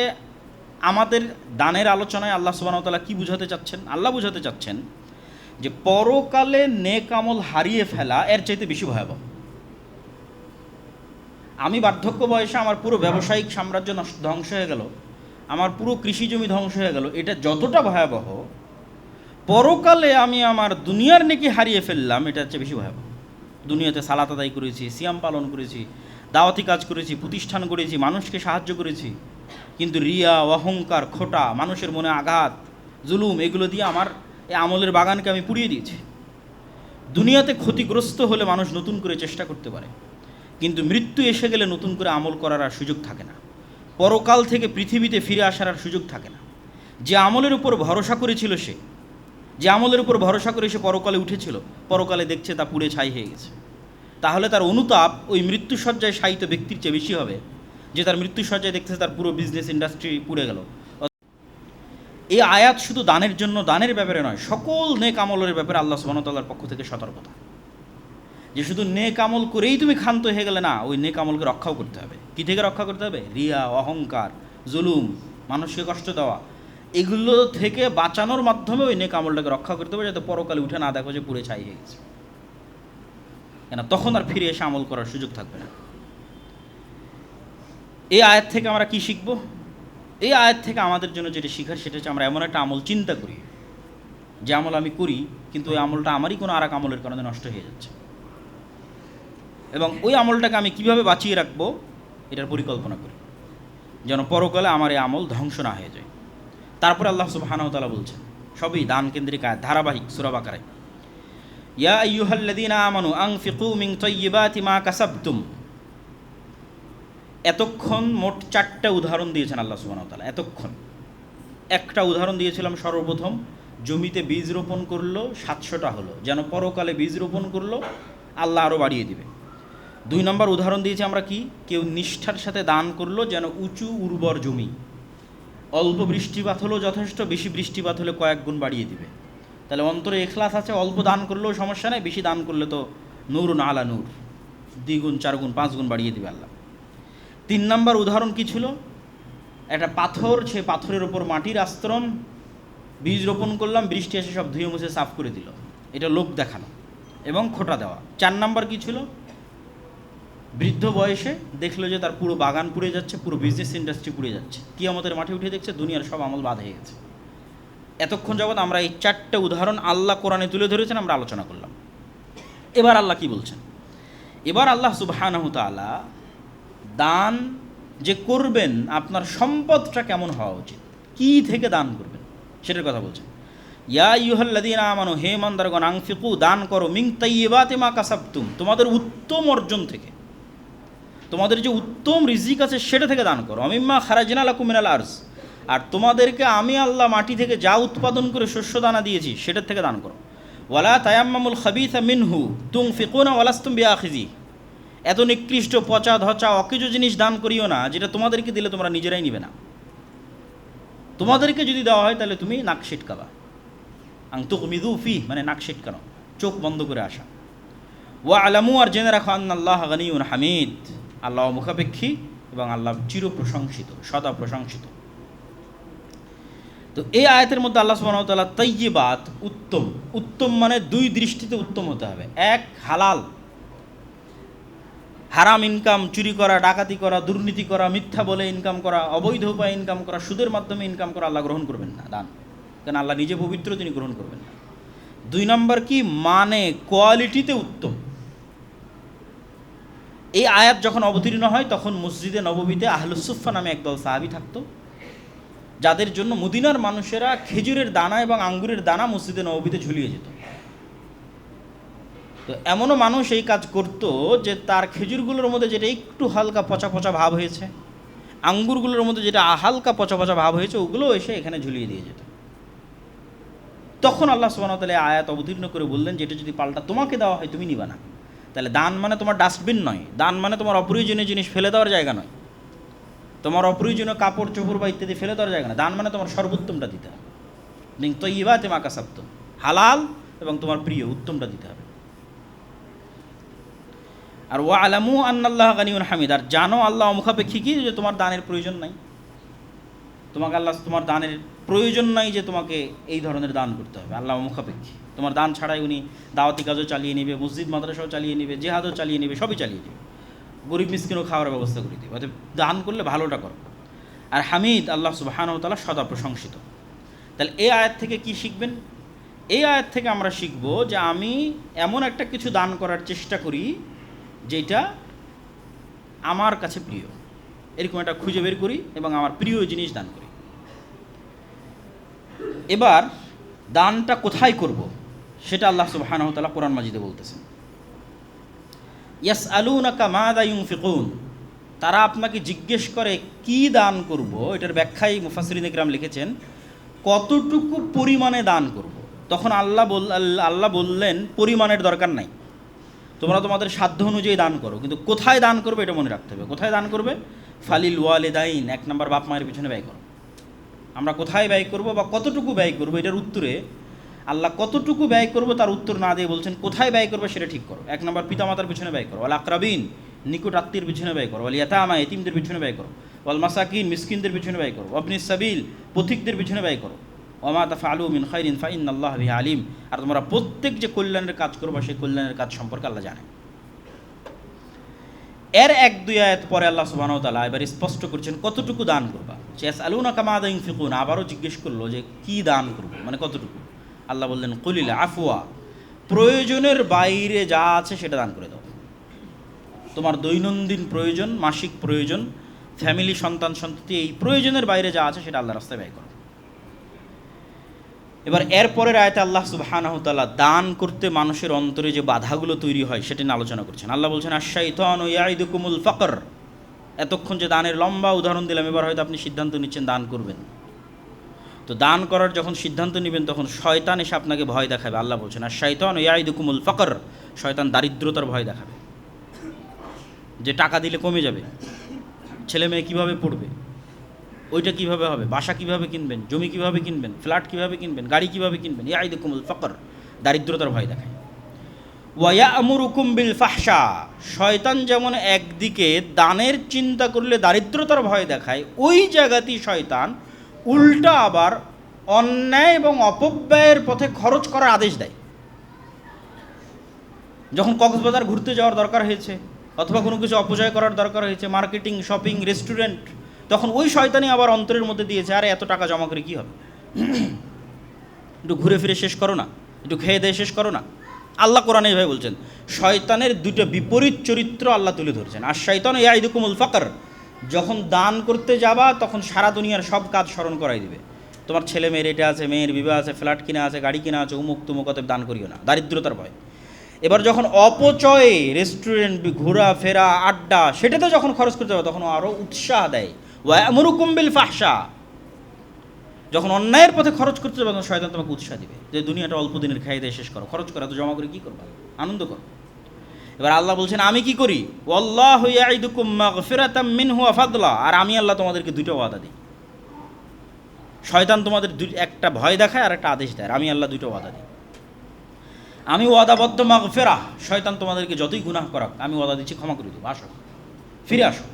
A: আমাদের দানের আলোচনায় আল্লাহ সুবহানাহু ওয়া তাআলা কী বুঝাতে চাচ্ছেন? আল্লাহ বুঝাতে চাচ্ছেন যে পরকালে নেক আমল হারিয়ে ফেলা এর চাইতে বেশি ভয়াবহ। আমি বার্ধক্য বয়সে আমার পুরো ব্যবসায়িক সাম্রাজ্য ধ্বংস হয়ে গেল, আমার পুরো কৃষি জমি ধ্বংস হয়ে গেল, এটা যতটা ভয়াবহ, পরকালে আমি আমার দুনিয়ার নেকি হারিয়ে ফেললাম, এটা হচ্ছে বেশি ভয়াবহ। দুনিয়াতে সালাত আদায় করেছি, সিয়াম পালন করেছি, দাওয়াতি কাজ করেছি, প্রতিষ্ঠান করেছি, মানুষকে সাহায্য করেছি, কিন্তু রিয়া, অহংকার, খোটা, মানুষের মনে আঘাত, জুলুম, এগুলো দিয়ে আমার এই আমলের বাগানকে আমি পুড়িয়ে দিয়েছি। দুনিয়াতে ক্ষতিগ্রস্ত হলে মানুষ নতুন করে চেষ্টা করতে পারে, কিন্তু মৃত্যু এসে গেলে নতুন করে আমল করার আর সুযোগ থাকে না। পরকাল থেকে পৃথিবীতে ফিরে আসার আর সুযোগ থাকে না। যে আমলের উপর ভরসা করেছিল সে, যে আমলের উপর ভরসা করে সে পরকালে উঠেছিল, পরকালে দেখছে তা পুড়ে ছাই হয়ে গেছে। তাহলে তার অনুতাপ ওই মৃত্যুসজ্জায় শায়িত ব্যক্তির চেয়ে বেশি হবে, যে তার মৃত্যুসজ্জায় দেখতেছে তার পুরো বিজনেস ইন্ডাস্ট্রি পুড়ে গেল। এই আয়াত শুধু দানের জন্য, দানের ব্যাপারে নয়, সকল নেক আমলের ব্যাপারে আল্লাহ সুবহানাহু ওয়া তাআলার পক্ষ থেকে সতর্কতা, যে শুধু নেক আমল করেই তুমি ক্ষান্ত হয়ে গেলে না, ওই নেক আমলকে রক্ষাও করতে হবে। কী থেকে রক্ষা করতে হবে? রিয়া, অহংকার, জুলুম, মানুষকে কষ্ট দেওয়া, এগুলো থেকে বাঁচানোর মাধ্যমে ওই নেক আমলটাকে রক্ষা করতে হবে, যাতে পরকালে উঠে না দেখো যে পুড়ে ছাই হয়ে গেছে। কেন তখন আর ফিরে এসে আমল করার সুযোগ থাকবে না। এই আয়াত থেকে আমরা কি শিখব? এই আয়াত থেকে আমাদের জন্য যেটা শিখার, সেটা হচ্ছে আমরা এমন একটা আমল চিন্তা করি, যে আমল আমি করি কিন্তু ওই আমলটা আমারই কোনো আর এক আমলের কারণে নষ্ট হয়ে যাচ্ছে, এবং ওই আমলটাকে আমি কিভাবে বাঁচিয়ে রাখবো এটার পরিকল্পনা করি, যেন পরকালে আমার এই আমল ধ্বংস না হয়ে যায়। তারপরে আল্লাহ সুবহানাহু ওয়া তাআলা বলছেন, সবই দান কেন্দ্রিক আয়াত, ধারাবাহিক সূরা বাকারায়, ইয়া আইয়ুহাল্লাযীনা আমানু আনফিকু মিন তাইয়্যিবাতি মা কাসাবতুম। এতক্ষণ মোট 4টা উদাহরণ দিয়েছেন আল্লাহ সুবহানাহু ওয়া তাআলা। এতক্ষণ একটা উদাহরণ দিয়েছিলাম, সর্বপ্রথম জমিতে বীজ রোপণ করলো, 700টা হলো, যেন পরকালে বীজ রোপণ করলো আল্লাহ আরও বাড়িয়ে দিবে। 2 নম্বর উদাহরণ দিয়েছি আমরা কি, কেউ নিষ্ঠার সাথে দান করলো, যেন উঁচু উর্বর জমি, অল্প বৃষ্টিপাত হলেও যথেষ্ট, বেশি বৃষ্টিপাত হলে কয়েক গুণ বাড়িয়ে দিবে। তাহলে অন্তরে ইখলাস আছে, অল্প দান করলেও সমস্যা নেই, বেশি দান করলে তো নূরুন আলা নূর, 2 গুণ 4 গুণ 5 গুণ বাড়িয়ে দিবে আল্লাহ। 3 নম্বর উদাহরণ কি ছিল? একটা পাথর, সে পাথরের ওপর মাটির আস্তরণ, বীজ রোপণ করলাম, বৃষ্টি এসে সব ধুয়ে মুছে সাফ করে দিল, এটা লোক দেখানো এবং খোটা দেওয়া। 4 নম্বর কি ছিল? বৃদ্ধ বয়সে দেখলো যে তার পুরো বাগান পুড়ে যাচ্ছে, পুরো বিজনেস ইন্ডাস্ট্রি পুড়ে যাচ্ছে, কিয়ামতের মাঠে উঠে দেখছে দুনিয়ার সব আমল বাদ হয়ে গেছে। এতক্ষণ যাবৎ আমরা এই 4টে উদাহরণ আল্লাহ কোরআনে তুলে ধরেছেন, আমরা আলোচনা করলাম। এবার আল্লাহ কি বলছেন? এবার আল্লাহ সুবহানাহু ওয়া তাআলা দান যে করবেন, আপনার সম্পদটা কেমন হওয়া উচিত, কি থেকে দান করবেন সেটার কথা বলছেন। ইয়া আইয়ুহাল্লাযীনা আমানু, হে ইমানদারগণ, আনফিকু, দান করো, মিন তাইয়্যিবাতি মা কাসাবতুম, তোমাদের উত্তম অর্জন থেকে, তোমাদের যে উত্তম রিজিক আছে সেটা থেকে দান করো। মিম্মা খারাজনা লাকুম মিনাল আরজ, আর তোমাদেরকে আমি আল্লাহ মাটি থেকে যা উৎপাদন করে শস্য দানা দিয়েছি সেটার থেকে দান করো। ওয়ালা তায়াম্মামুল খাবিসা মিনহু তুনফিকুনা ওয়ালাস্তুম বিআখিযি, এত নিকৃষ্ট, পচা ধচা, অকেজো জিনিস দান করিও না যেটা তোমাদেরকে দিলে তোমরা নিজেরাই নিবে না। তোমাদেরকে যদি দেওয়া হয় তাহলে তুমি নাক সিটকাবা। আং তুকমিদু ফি, মানে নাক সিটকানো, চোখ বন্ধ করে আসা। ওয়া আলামু, আর জেনে রাখো, আন্নাল্লাহ গানিয়ুন হামিদ, আল্লাহ মুখাপেক্ষী এবং আল্লাহ চির প্রশংসিত, সদা প্রশংসিত। তো এই আয়াতের মধ্যে আল্লাহ সুবহানাহু ওয়া তাআলা তাইয়্যিবাত, উত্তম, উত্তম মানে 2 দৃষ্টিতে উত্তম হতে হবে। এক, হালাল, হারাম ইনকাম, চুরি করা, ডাকাতি করা, দুর্নীতি করা, মিথ্যা বলে ইনকাম করা, অবৈধ উপায়ে ইনকাম করা, সুদের মাধ্যমে ইনকাম করা আল্লাহ গ্রহণ করবেন না দান, কারণ আল্লাহ নিজে পবিত্র, তিনি গ্রহণ করবেন না। 2 নম্বর কি, মানে কোয়ালিটিতে উত্তম। এই আয়াত যখন অবতীর্ণ হয় তখন মসজিদে নববীতে আহলুস সুফফা নামে একদল সাহাবী থাকতো, যাদের জন্য মদিনার মানুষেরা খেজুরের দানা এবং আঙ্গুরের দানা মসজিদে নববীতে ঝুলিয়ে যেত। তো এমনও মানুষ এই কাজ করতো যে তার খেজুরগুলোর মধ্যে যেটা একটু হালকা পচা পচা ভাব হয়েছে, আঙ্গুরগুলোর মধ্যে যেটা হালকা পচা পচা ভাব হয়েছে, ওগুলো এসে এখানে ঝুলিয়ে দিয়ে যেত। তখন আল্লাহ সুবহানাহু ওয়া তাআলা আয়াত অবতীর্ণ করে বললেন, যেটা যদি পাল্টা তোমাকে দেওয়া হয় তুমি নিবা না। তাহলে দান মানে তোমার ডাস্টবিন নয়, দান মানে তোমার অপ্রয়োজনীয় জিনিস ফেলে দেওয়ার জায়গা নয়, তোমার অপ্রয়োজনীয় কাপড় চোপড় বা ইত্যাদি ফেলে দেওয়ার জায়গা নয়। দান মানে তোমার সর্বোত্তমটা দিতে হবে, মিন তাইয়্যিবাতি মা কাসাবতুম, হালাল এবং তোমার প্রিয় উত্তমটা দিতে হবে। আর ওয়া আলামু আন্নাল্লাহা গানিয়্যুন হামিদ, আর জানো আল্লাহ অমুখাপেক্ষী কি, যে তোমার দানের প্রয়োজন নাই, তোমাকে আল্লাহ তোমার দানের প্রয়োজন নাই যে তোমাকে এই ধরনের দান করতে হবে, আল্লাহ মুখাপেক্ষী। তোমার দান ছাড়াই উনি দাওয়াতি কাজও চালিয়ে নেবে, মসজিদ মাদ্রাসাও চালিয়ে নেবে, জিহাদও চালিয়ে নেবে, সবই চালিয়ে নেবে, গরিব মিসকিনও খাওয়ার ব্যবস্থা করে দেবে। অর্থাৎ দান করলে ভালোটা করো। আর হামিদ আল্লাহ সুবহানাহু ওয়া তাআলা সদা প্রশংসিত। তাহলে এই আয়াত থেকে কি শিখবেন? এই আয়াত থেকে আমরা শিখব যে আমি এমন একটা কিছু দান করার চেষ্টা করি যেটা আমার কাছে প্রিয়, এরকম একটা খুঁজে বের করি এবং আমার প্রিয় জিনিস দান করি। এবার দানটা কোথায় করব সেটা আল্লাহ সুবহানাহু ওয়া তাআলা কোরআন মাজিদে বলতেছেন। ইয়াসআলুনাকা মাযা ইউনফিকুন, তারা আপনাকে জিজ্ঞেস করে কি দান করব। এটার ব্যাখ্যায় মুফাসসিরিন ইকরাম লিখেছেন কতটুকু পরিমাণে দান করব। তখন আল্লাহ বললেন পরিমাণের দরকার নাই, তোমরা তোমাদের সাধ্য অনুযায়ী দান করো, কিন্তু কোথায় দান করবে এটা মনে রাখতে হবে। কোথায় দান করবে? ফালিল ওয়ালিদাইন, এক নম্বর বাপ মায়ের পিছনে ব্যয় করো। আমরা কোথায় ব্যয় করব বা কতটুকু ব্যয় করব, এটার উত্তরে আল্লাহ কতটুকু ব্যয় করব তার উত্তর না দিয়ে বলছেন কোথায় ব্যয় করবে সেটা ঠিক করো। এক নম্বর পিতামাতার পিছনে ব্যয় করো, ওয়াল আকরাবিন নিকট আত্মীয়ের পিছনে ব্যয় করো, ওয়াল ইয়াতামা এতিমদের পিছনে ব্যয় করো, ওয়াল মাসাকিন মিসকিনদের পিছনে ব্যয় করো, ওয়াবনিস সাবিল পথিকদের পিছনে ব্যয় করো, ওয়ামা তাফআলু মিন খাইরিন ফাইন্নাল্লাহা বিহি আলিম, আর তোমরা প্রত্যেক যে কল্যাণের কাজ করবে সেই কল্যাণের কাজ সম্পর্কে আল্লাহ জানেন। এর এক দুই আয়াত পরে আল্লাহ সুবহানাহু ওয়া তাআলা এবার স্পষ্ট করছেন কতটুকু দান করবা। ইয়াসআলুনাকা মাযা ইউনফিকুন, আবারও জিজ্ঞেস করলো যে কি দান করব, মানে কতটুকু। আল্লাহ বললেন কুলিল আফওয়া, প্রয়োজনের বাইরে যা আছে সেটা দান করে দাও। তোমার দৈনন্দিন প্রয়োজন, মাসিক প্রয়োজন, ফ্যামিলি, সন্তান সন্ততি, এই প্রয়োজনের বাইরে যা আছে সেটা আল্লাহর রাস্তায় ব্যয় করো। এবার এরপরের আয়াতে আল্লাহ সুবহানাহু ওয়া তাআলা দান করতে মানুষের অন্তরে যে বাধাগুলো তৈরি হয় সেটা নিয়ে আলোচনা করছেন। আল্লাহ বলছেন আশ-শাইতানু ইয়াইদুকুমুল ফাকর, এতক্ষণ যে দানের লম্বা উদাহরণ দিলাম, এবার হয়তো আপনি সিদ্ধান্ত নিচ্ছেন দান করবেন। তো দান করার যখন সিদ্ধান্ত নেবেন তখন শয়তান এসে আপনাকে ভয় দেখাবে। আল্লাহ বলছেন আশ-শাইতানু ইয়াইদুকুমুল ফাকর, শয়তান দারিদ্রতার ভয় দেখাবে, যে টাকা দিলে কমে যাবে, ছেলে মেয়ে কীভাবে পড়বে, ওইটা কীভাবে হবে, বাসা কীভাবে কিনবেন, জমি কীভাবে কিনবেন, ফ্ল্যাট কীভাবে কিনবেন, গাড়ি কীভাবে কিনবেন। ইয়াইদুকুমুল ফাকর, দারিদ্রতার ভয় দেখায়। ওয়া ইয়া'মুরুকুম বিল ফাহশা, শয়তান যেমন একদিকে দানের চিন্তা করলে দারিদ্রতার ভয় দেখায়, ওই জায়গাতেই শয়তান উল্টা আবার অন্যায় এবং অপব্যয়ের পথে খরচ করার আদেশ দেয়। যখন কক্সবাজার ঘুরতে যাওয়ার দরকার হয়েছে অথবা কোনো কিছু অপচয় করার দরকার হয়েছে, মার্কেটিং, শপিং, রেস্টুরেন্ট, তখন ওই শয়তানই আবার অন্তরের মধ্যে দিয়েছে আরে এত টাকা জমা করে কী হবে, একটু ঘুরে ফিরে শেষ করো না, একটু খেয়ে দিয়ে শেষ করো না। আল্লাহ কোরআনে এইভাবে বলছেন। শয়তানের দুটো বিপরীত চরিত্র আল্লাহ তুলে ধরছেন। আর শয়তান ইয়াইদুকুমুল ফাকর, যখন দান করতে যাবা তখন সারা দুনিয়ার সব কাজ স্মরণ করাই দিবে। তোমার ছেলে মেয়ের এটা আছে, মেয়ের বিবাহ আছে, ফ্ল্যাট কিনা আছে, গাড়ি কিনা আছে, উমুক তুমুক, অতএব দান করিও না, দারিদ্রতার ভয়। এবার যখন অপচয়ে রেস্টুরেন্ট, ঘোরা ফেরা, আড্ডা, সেটাতে যখন খরচ করতে হবে তখন আরও উৎসাহ দেয়। ওয়া ইয়া'মুরুকুম বিল ফাহশা, যখন অন্যায়ের পথে খরচ করতে যাবে তখন শয়তান তোমাকে উৎসাহ দিবে যে দুনিয়াটা অল্প দিনের খাই দিয়ে শেষ করো, খরচ করো, এত জমা করে কী করবা, আনন্দ করো। এবার আল্লাহ বলছেন আমি কি করি, ওয়াল্লাহু ইয়াইদুকুম মাগফিরাতাম মিনহু ওয়া ফাদলা, আর আমি আল্লাহ তোমাদেরকে দুটো ওয়াদা দিই। শয়তান তোমাদের একটা ভয় দেখায় আর একটা আদেশ দেয়, আর আমি আল্লাহ দুটো ওয়াদা দিই। আমি ওয়াদাবদ্ধ মাগফিরা, শয়তান তোমাদেরকে যতই গুনাহ করাক আমি ওয়াদা দিচ্ছি ক্ষমা করে দেবো, আসো ফিরে আসো।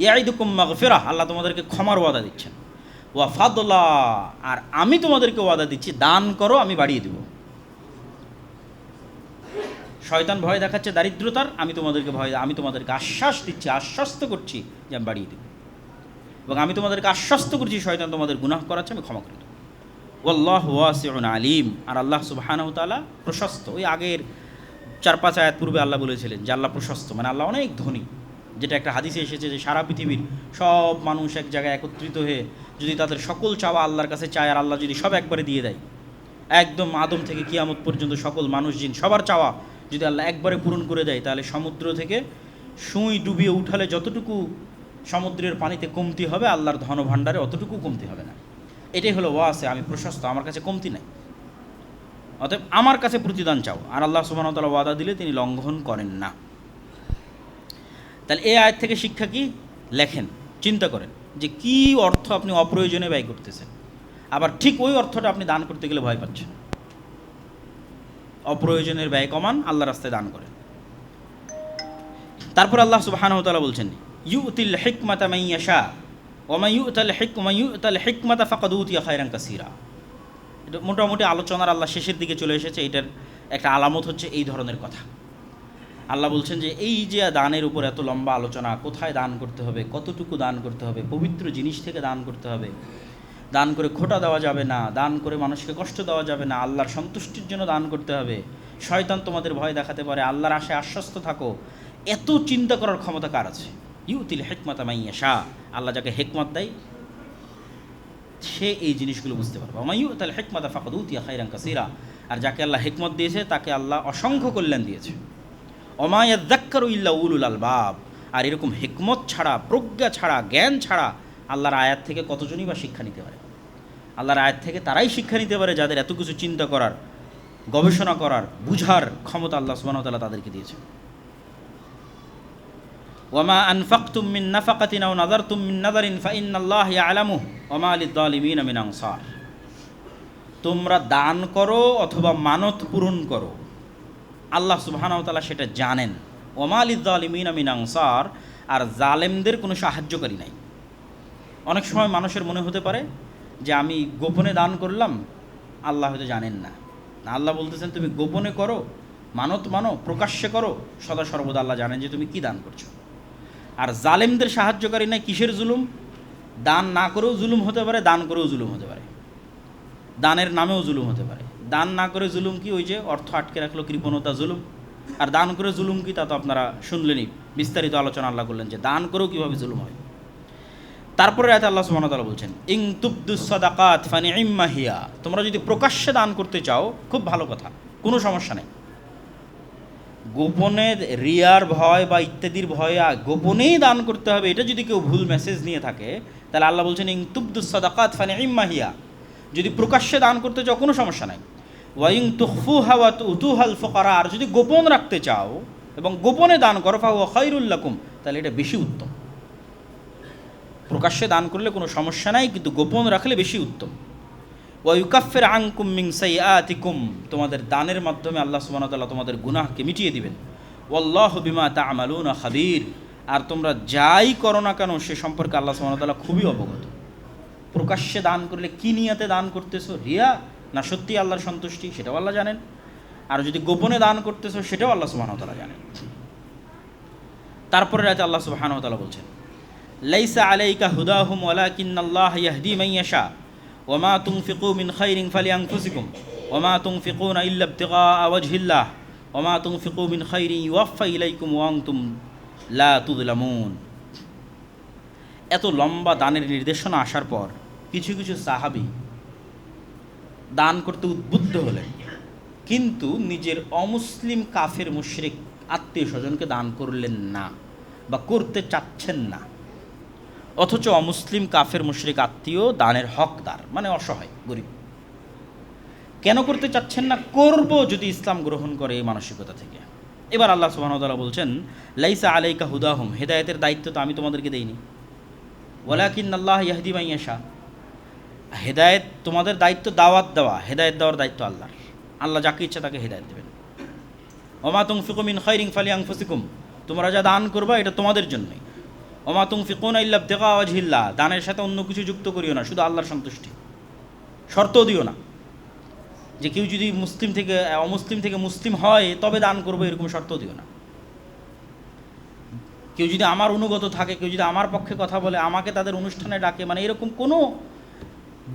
A: ইয়াইদুকুম মাগফিরা, আল্লাহ তোমাদেরকে ক্ষমার ওয়াদা দিচ্ছেন। ওয়া ফাদলা, আর আমি তোমাদেরকে ওয়াদা দিচ্ছি দান করো, আমি বাড়িয়ে দেব। শয়তান ভয় দেখাচ্ছে দারিদ্রতার, আমি তোমাদেরকে আশ্বাস দিচ্ছি, আশ্বস্ত করছি যে আমি বাড়িয়ে দেব, এবং আমি তোমাদেরকে আশ্বস্ত করছি শয়তান তোমাদের গুনাহ করাচ্ছে, আমি ক্ষমা করে দেব। ওয়াল্লাহু ওয়াসিউন আলিম, আর আল্লাহ সুবহানাহু ওয়া তাআলা প্রশস্ত। ওই আগের 4-5 আয়াত পূর্বে আল্লাহ বলেছিলেন যে আল্লাহ প্রশস্ত, মানে আল্লাহ অনেক ধনী। যেটা একটা হাদিসে এসেছে যে সারা পৃথিবীর সব মানুষ এক জায়গায় একত্রিত হয়ে যদি তাদের সকল চাওয়া আল্লাহর কাছে চায়, আর আল্লাহ যদি সব একবারে দিয়ে দেয়, একদম আদম থেকে কিয়ামত পর্যন্ত সকল মানুষ জিন সবার চাওয়া যদি আল্লাহ একবারে পূরণ করে দেয়, তাহলে সমুদ্র থেকে সুঁই ডুবিয়ে উঠালে যতটুকু সমুদ্রের পানিতে কমতি হবে, আল্লাহর ধনভাণ্ডারে অতটুকু কমতি হবে না। এটাই হলো ওয়াসে, আমি প্রশস্ত, আমার কাছে কমতি নাই, অতএব আমার কাছে প্রতিদান চাও। আর আল্লাহ সুবহানাহু ওয়া তাআলা ওয়াদা দিলে তিনি লঙ্ঘন করেন না। তাহলে এই আয়াত থেকে শিক্ষা কি? লেখেন, চিন্তা করেন যে কি অর্থ আপনি অপ্রয়োজনে ব্যয় করতেছেন, আবার ঠিক ওই অর্থটা আপনি দান করতে গেলে ভয় পাচ্ছেন। অপ্রয়োজনের ব্যয় কমান, আল্লাহর রাস্তায় দান করেন। তারপর আল্লাহ সুবহানাহু ওয়া তাআলা বলছেন, ইউতিল হিকমাতা মান ইয়াশা ওয়া মান ইউতাল হিকমাতা ফাকাদ উতিয়া খায়রান কাসীরা। এটা মোটামুটি আলোচনার আল্লাহ শেষের দিকে চলে এসেছে। এটার একটা আলামত হচ্ছে এই ধরনের কথা। আল্লাহ বলছেন যে এই যে দানের উপর এত লম্বা আলোচনা, কোথায় দান করতে হবে, কতটুকু দান করতে হবে, পবিত্র জিনিস থেকে দান করতে হবে, দান করে খোটা দেওয়া যাবে না, দান করে মানুষকে কষ্ট দেওয়া যাবে না, আল্লাহর সন্তুষ্টির জন্য দান করতে হবে, শয়তান তোমাদের ভয় দেখাতে পারে, আল্লাহর আশায় আশ্বস্ত থাকো, এত চিন্তা করার ক্ষমতা কার আছে? ইউতিল হিকমাতা মান ইয়াশা, আল্লাহ যাকে হিকমত দেয় সে এই জিনিসগুলো বুঝতে পারবে। ওয়া মান ইউতাল হিকমাতা ফাকাদ উতিয়া খায়রান কাসীরা, আর যাকে আল্লাহ হিকমত দিয়েছে তাকে আল্লাহ অসংখ্য কল্যাণ দিয়েছে। ওয়া মা ইয়াযাক্কারু ইল্লা উলুল আলবাব, আর এরকম হিকমত ছাড়া, প্রজ্ঞা ছাড়া, জ্ঞান ছাড়া আল্লাহর আয়াত থেকে কতজনই বা শিক্ষা নিতে পারে? আল্লাহর আয়াত থেকে তারাই শিক্ষা নিতে পারে যাদের এত কিছু চিন্তা করার, গবেষণা করার, বুঝার ক্ষমতা আল্লাহ সুবহানাহু ওয়া তাআলা তাদেরকে দিয়েছে। ওয়ামা আনফাকতুম মিন নাফাকাতিন আও নাযারতুম মিন নাযারিন ফাইন্নাল্লাহা ইয়ালামুহু ওয়ামা লিয-যালিমিনা মিন আনসার। তোমরা দান করো অথবা মানত পূরণ করো, আল্লাহ সুবহানাহু ওয়া তাআলা সেটা জানেন। ওয়ামা লিয-যালিমিনা মিন আনসার, আর জালেমদের কোনো সাহায্যকারী নাই। অনেক সময় মানুষের মনে হতে পারে যে আমি গোপনে দান করলাম, আল্লাহ হয়তো জানেন না। আল্লাহ বলতেছেন তুমি গোপনে করো, মানত মানো, প্রকাশ্যে করো, সদা সর্বদা আল্লাহ জানেন যে তুমি কি দান করছো। আর জালেমদের সাহায্যকারী নাই। কিসের জুলুম? দান না করেও জুলুম হতে পারে, দান করেও জুলুম হতে পারে, দানের নামেও জুলুম হতে পারে। দান না করে জুলুম কি? ওই যে অর্থ আটকে রাখলো, কৃপণতা, জুলুম। আর দান করে জুলুম কি? তা তো আপনারা শুনলেনই, বিস্তারিত আলোচনা আল্লাহ করলেন যে দান করেও কীভাবে জুলুম হয়। তারপরে আয়াতে আল্লাহ সুবহানাহু ওয়া তাআলা বলছেন, ইন তুবদুস সাদাকাত ফানি'ম্মা হিয়া, তোমরা যদি প্রকাশ্যে দান করতে চাও খুব ভালো কথা, কোনো সমস্যা নেই। গোপনে রিয়ার ভয় বা ইত্যাদির ভয়ে গোপনেই দান করতে হবে, এটা যদি কেউ ভুল মেসেজ নিয়ে থাকে, তাহলে আল্লাহ বলছেন ইন তুবদুস সাদাকাত ফানি'ম্মা হিয়া, যদি প্রকাশ্যে দান করতে চাও কোনো সমস্যা নাই। ওয়া ইন তুখফুহা ওয়া তুতুহাল ফুকারা, আর যদি গোপন রাখতে চাও এবং গোপনে দান করো, ফাহুয়া খায়রুল লাকুম, তাহলে এটা বেশি উত্তম। প্রকাশ্যে দান করলে কোনো সমস্যা নাই, কিন্তু গোপন রাখলে বেশি উত্তম। ওয়া ইউকাফির আনকুম মিন সাইয়্যাতিকুম, তোমাদের দানের মাধ্যমে আল্লাহ সুবহানাহু ওয়া তাআলা তোমাদের গুনাহকে মিটিয়ে দিবেন। ওয়াল্লাহু বিমা তা'মালুনা খাবীর, আর তোমরা যাই করো না কেন সে সম্পর্কে আল্লাহ সুবহানাহু ওয়া তাআলা খুবই অবগত। প্রকাশ্যে দান করলে কি নিয়তে দান করতেছো, রিয়া না সত্যি আল্লাহর সন্তুষ্টি, সেটাও আল্লাহ জানেন। আর যদি গোপনে দান করতেছো সেটাও আল্লাহ সুবহানাহু ওয়া তাআলা জানেন। তারপরে রাতে আল্লাহ সুবহানাহু ওয়া তাআলা বলছেন, লাইসা আলাইকা হুদাহুম ওয়ালাকিন্নাল্লাহা ইয়াহদি মান ইয়াশা ওয়া মা তুনফিকু মিন খাইরিন ফালিআনফুসিকুম ওয়া মা তুনফিকুনা ইল্লা ইবতিগা ওয়াজহিল্লাহ ওয়া মা তুনফিকু মিন খাইরিন ইউওয়াফা ইলাইকুম ওয়া আনতুম লা তুযলামুন। এত লম্বা দানের নির্দেশনা আসার পর কিছু কিছু সাহাবী দান করতে উদ্বুদ্ধ হলেন, কিন্তু নিজের অমুসলিম কাফের মুশরিক আত্মীয় স্বজনকে দান করলেন না বা করতে চাচ্ছেন না। অথচ অমুসলিম কাফের মুশরিক আত্মীয় দানের হকদার, মানে অসহায়, গরিব। কেন করতে চাচ্ছেন না? করব যদি ইসলাম গ্রহণ করে, এই মানসিকতা থেকে। এবার আল্লাহ সুবহানাহু ওয়া তাআলা বলছেন, লাইসা আলাইকা হুদাহুম, হেদায়েতের দায়িত্ব তো আমি তোমাদেরকে দেইনি। ওয়ালাকিন্নাল্লাহা ইয়াহদি মান ইয়াশা, হেদায়েত তোমাদের দায়িত্ব, দাওয়াত দেওয়া, হেদায়েত দেওয়ার দায়িত্ব আল্লাহর। আল্লাহ যাকে ইচ্ছা তাকে হেদায়েত দেবেন। ওয়া মা তুনফিকু মিন খাইরিন ফালিআনফুসিকুম, তোমরা যা দান করবা এটা তোমাদের জন্যই। ওয়া মা তুনফিকুনা ইল্লা ইবতিগা ওয়াজহিল্লাহ, দানের সাথে অন্য কিছু যুক্ত করিও না, শুধু আল্লাহর সন্তুষ্টি। শর্ত দিও না যে কেউ যদি মুসলিম থেকে অমুসলিম থেকে মুসলিম হয় তবে দান করবো, এরকম শর্ত দিও না। কেউ যদি আমার অনুগত থাকে, কেউ যদি আমার পক্ষে কথা বলে, আমাকে তাদের অনুষ্ঠানে ডাকে, মানে এরকম কোনো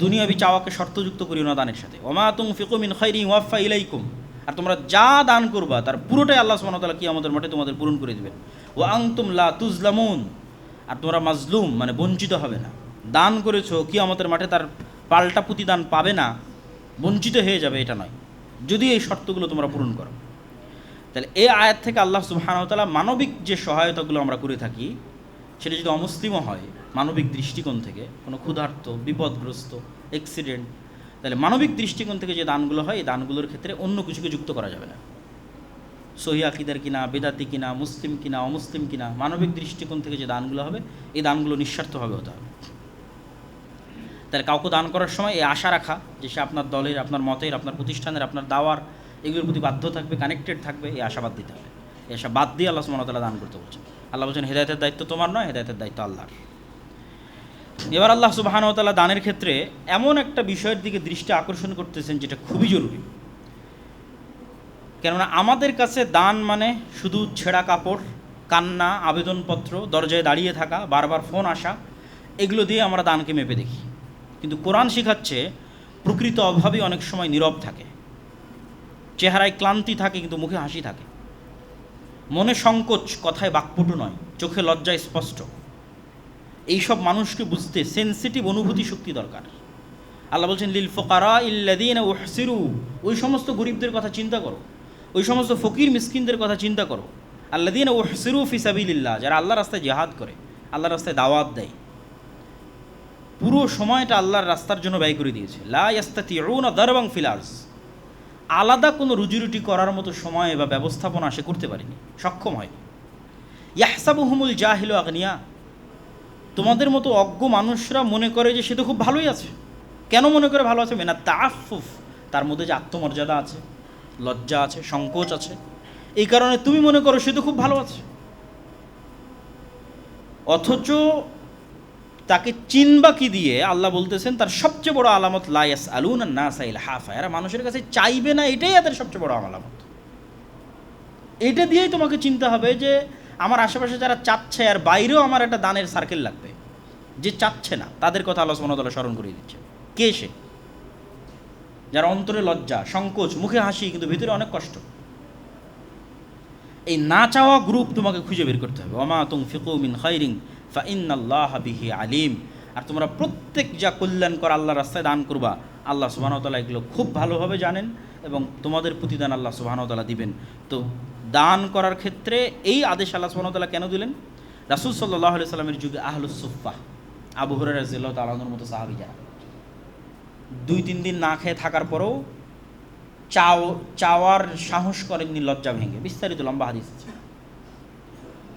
A: দুনিয়াবি চাওয়াকে শর্তযুক্ত করিও না দানের সাথে। ওয়া মা তুনফিকু মিন খাইরিন ইউওয়াফা ইলাইকুম, আর তোমরা যা দান করবা তার পুরোটাই আল্লাহ সুবহানাহু ওয়া তাআলা কিয়ামতের মাঠে তোমাদের পূরণ করে দিবেন। ওয়া আনতুম লা তুযলামুন, আর তোমরা মাজলুম মানে বঞ্চিত হবে না। দান করেছো, কিয়ামতের মাঠে তার পাল্টা প্রতিদান পাবে না, বঞ্চিত হয়ে যাবে, এটা নয়, যদি এই শর্তগুলো তোমরা পূরণ করো। তাহলে এই আয়াত থেকে আল্লাহ সুবহানাহু ওয়া তাআলা মানবিক যে সহায়তাগুলো আমরা করে থাকি, সেটা যদি অমুসলিমও হয় মানবিক দৃষ্টিকোণ থেকে, কোনো ক্ষুধার্ত, বিপদগ্রস্ত, অ্যাক্সিডেন্ট, তাহলে মানবিক দৃষ্টিকোণ থেকে যে দানগুলো হয় এই দানগুলোর ক্ষেত্রে অন্য কিছুকে যুক্ত করা যাবে না। সহিহ আকীদার কিনা, বেদাতি কিনা, মুসলিম কিনা, অমুসলিম কিনা, মানবিক দৃষ্টিকোণ থেকে যে দানগুলো হবে এই দানগুলো নিঃস্বার্থভাবে হতে হবে। তাহলে কাউকে দান করার সময় এই আশা রাখা যে সে আপনার দলের, আপনার মতের, আপনার প্রতিষ্ঠানের, আপনার দাওয়ার এগুলোর প্রতি বাধ্য থাকবে, কানেক্টেড থাকবে, এই আশাবাদ দিতে হবে। এই আশা বাদ দিয়ে আল্লাহ সুবহানাহু ওয়া তাআলা দান করতে বলছেন। আল্লাহ বলছেন হেদায়েতের দায়িত্ব তোমার নয়, হেদায়েতের দায়িত্ব আল্লাহর। এবার আল্লাহ সুবহানাহু ওয়া তাআলা দানের ক্ষেত্রে এমন একটা বিষয়ের দিকে দৃষ্টি আকর্ষণ করতেছেন যেটা খুবই জরুরি। কেননা আমাদের কাছে দান মানে শুধু ছেঁড়া কাপড়, কান্না, আবেদনপত্র, দরজায় দাঁড়িয়ে থাকা, বারবার ফোন আসা, এগুলো দিয়ে আমরা দানকে মেপে দেখি। কিন্তু কোরআন শেখাচ্ছে প্রকৃত অভাবী অনেক সময় নীরব থাকে, চেহারায় ক্লান্তি থাকে কিন্তু মুখে হাসি থাকে, মনে সংকোচ, কথায় বাকপটু নয়, চোখে লজ্জায় স্পষ্ট। এইসব মানুষকে বুঝতে সেন্সিটিভ অনুভূতি শক্তি দরকার। আল্লাহ বলছেন লিল ফুকারা ইল্লাযীনা উহসিরু, ওই সমস্ত গরিবদের কথা চিন্তা করো, ওই সমস্ত ফকির মিসকিনদের কথা চিন্তা করো। আল্লাযীনা উহসিরু ফি সাবিলিল্লাহ, যারা আল্লাহর রাস্তায় জিহাদ করে, আল্লাহর রাস্তায় দাওয়াত দেয়, পুরো সময়টা আল্লাহর রাস্তার জন্য ব্যয় করে দিয়েছে। লা ইয়াস্তাতিউনা দারবান ফিল আরজ, আলাদা কোনো রুজিরুটি করার মতো সময় বা ব্যবস্থাপনা সে করতে পারেনি, সক্ষম হয়নি। ইয়াহসাবুহুমুল জাহিলু আগনিয়া, তোমাদের মতো অজ্ঞ মানুষরা মনে করে যে সে তো খুব ভালোই আছে। কেন মনে করে ভালো আছে? মেনা তাআফফুফ, তার মধ্যে যে আত্মমর্যাদা আছে, লজ্জা আছে, সংকোচ আছে, এই কারণে তুমি মনে করো সে তো খুব ভালো আছে। অথচ তাকে চিনবা কি দিয়ে? আল্লাহ বলতেছেন তার সবচেয়ে বড় আলামত লা ইয়াসআলুনা নাসা ইলহাফা, এরা মানুষের কাছে চাইবে না, এটাই এদের সবচেয়ে বড় আলামত। এটা দিয়েই তোমাকে চিনতে হবে যে আমার আশেপাশে যারা চাচ্ছে, আর বাইরেও আমার একটা দানের সার্কেল লাগবে। যে চাচ্ছে না তাদের কথা আল্লাহ সুবহানাহু ওয়া তাআলা স্মরণ করিয়ে দিচ্ছে। কে সে? যার অন্তরে লজ্জা, সংকোচ, মুখে হাসি কিন্তু ভিতরে অনেক কষ্ট। এই না চাওয়া গ্রুপ তোমাকে খুঁজে বের করতে হবে। ওমা তুনফিকু মিন খাইরিন ফাইন্নাল্লাহা বিহি আলিম, আর তোমরা প্রত্যেক যা কল্যাণকর আল্লাহর রাস্তায় দান করবা, আল্লাহ সুবহানাহু ওয়া তাআলা এগুলো খুব ভালোভাবে জানেন এবং তোমাদের প্রতিদান আল্লাহ সুবহানাহু ওয়া তাআলা দিবেন। তো দান করার ক্ষেত্রে এই আদেশ আল্লাহ সুবহানাহু ওয়া তাআলা কেন দিলেন? রাসূল সাল্লাল্লাহু আলাইহি সাল্লামের যুগে আহলুস সুফফা, আবু হুরায়রা রাদিয়াল্লাহু তাআলা আনহুর মতো সাহাবী যারা 2-3 দিন না খেয়ে থাকার পরেও চাওয়ার সাহস করেননি লজ্জা ভেঙে। বিস্তারিত লম্বা হাদিস আছে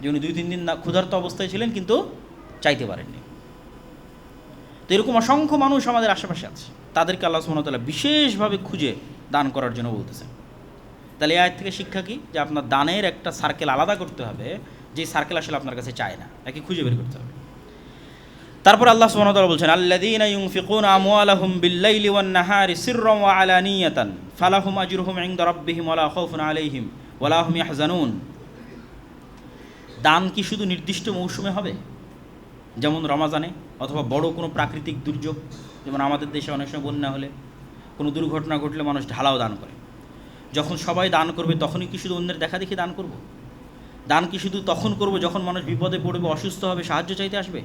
A: যে উনি 2-3 দিন না ক্ষুধার্ত অবস্থায় ছিলেন কিন্তু চাইতে পারেননি। তো এরকম অসংখ্য মানুষ আমাদের আশেপাশে আছে, তাদেরকে আল্লাহ সুবহানাহু ওয়া তাআলা বিশেষভাবে খুঁজে দান করার জন্য বলতেছেন। তাহলে এই আয়াত থেকে শিক্ষা কি? যে আপনার দানের একটা সার্কেল আলাদা করতে হবে, যে সার্কেল আসলে আপনার কাছে চায় না, একে খুঁজে বের করতে হবে। তারপর আল্লাহ সুবহানাহু ওয়া তাআলা বলছেন আল্লাযীনা ইউনফিকুনা আমওয়ালাহুম বিল-লাইলি ওয়ান-নাহারি সিররান ওয়া আলানিয়াতান ফালাহুম আজরুহুম ইনদা রাব্বিহিম ওয়া লা খাউফুন আলাইহিম ওয়া লা হুম ইয়াহজানুন। দান কি শুধু নির্দিষ্ট মৌসুমে হবে, যেমন রমাজানে, অথবা বড় কোনো প্রাকৃতিক দুর্যোগ, যেমন আমাদের দেশে অনেক সময় বন্যা হলে, কোনো দুর্ঘটনা ঘটলে মানুষ ঢালাও দান করে। যখন সবাই দান করবে তখনই কি শুধু অন্যের দেখা দেখি দান করব? দান কি শুধু তখন করব যখন মানুষ বিপদে পড়বে, অসুস্থ হবে, সাহায্য চাইতে আসবে?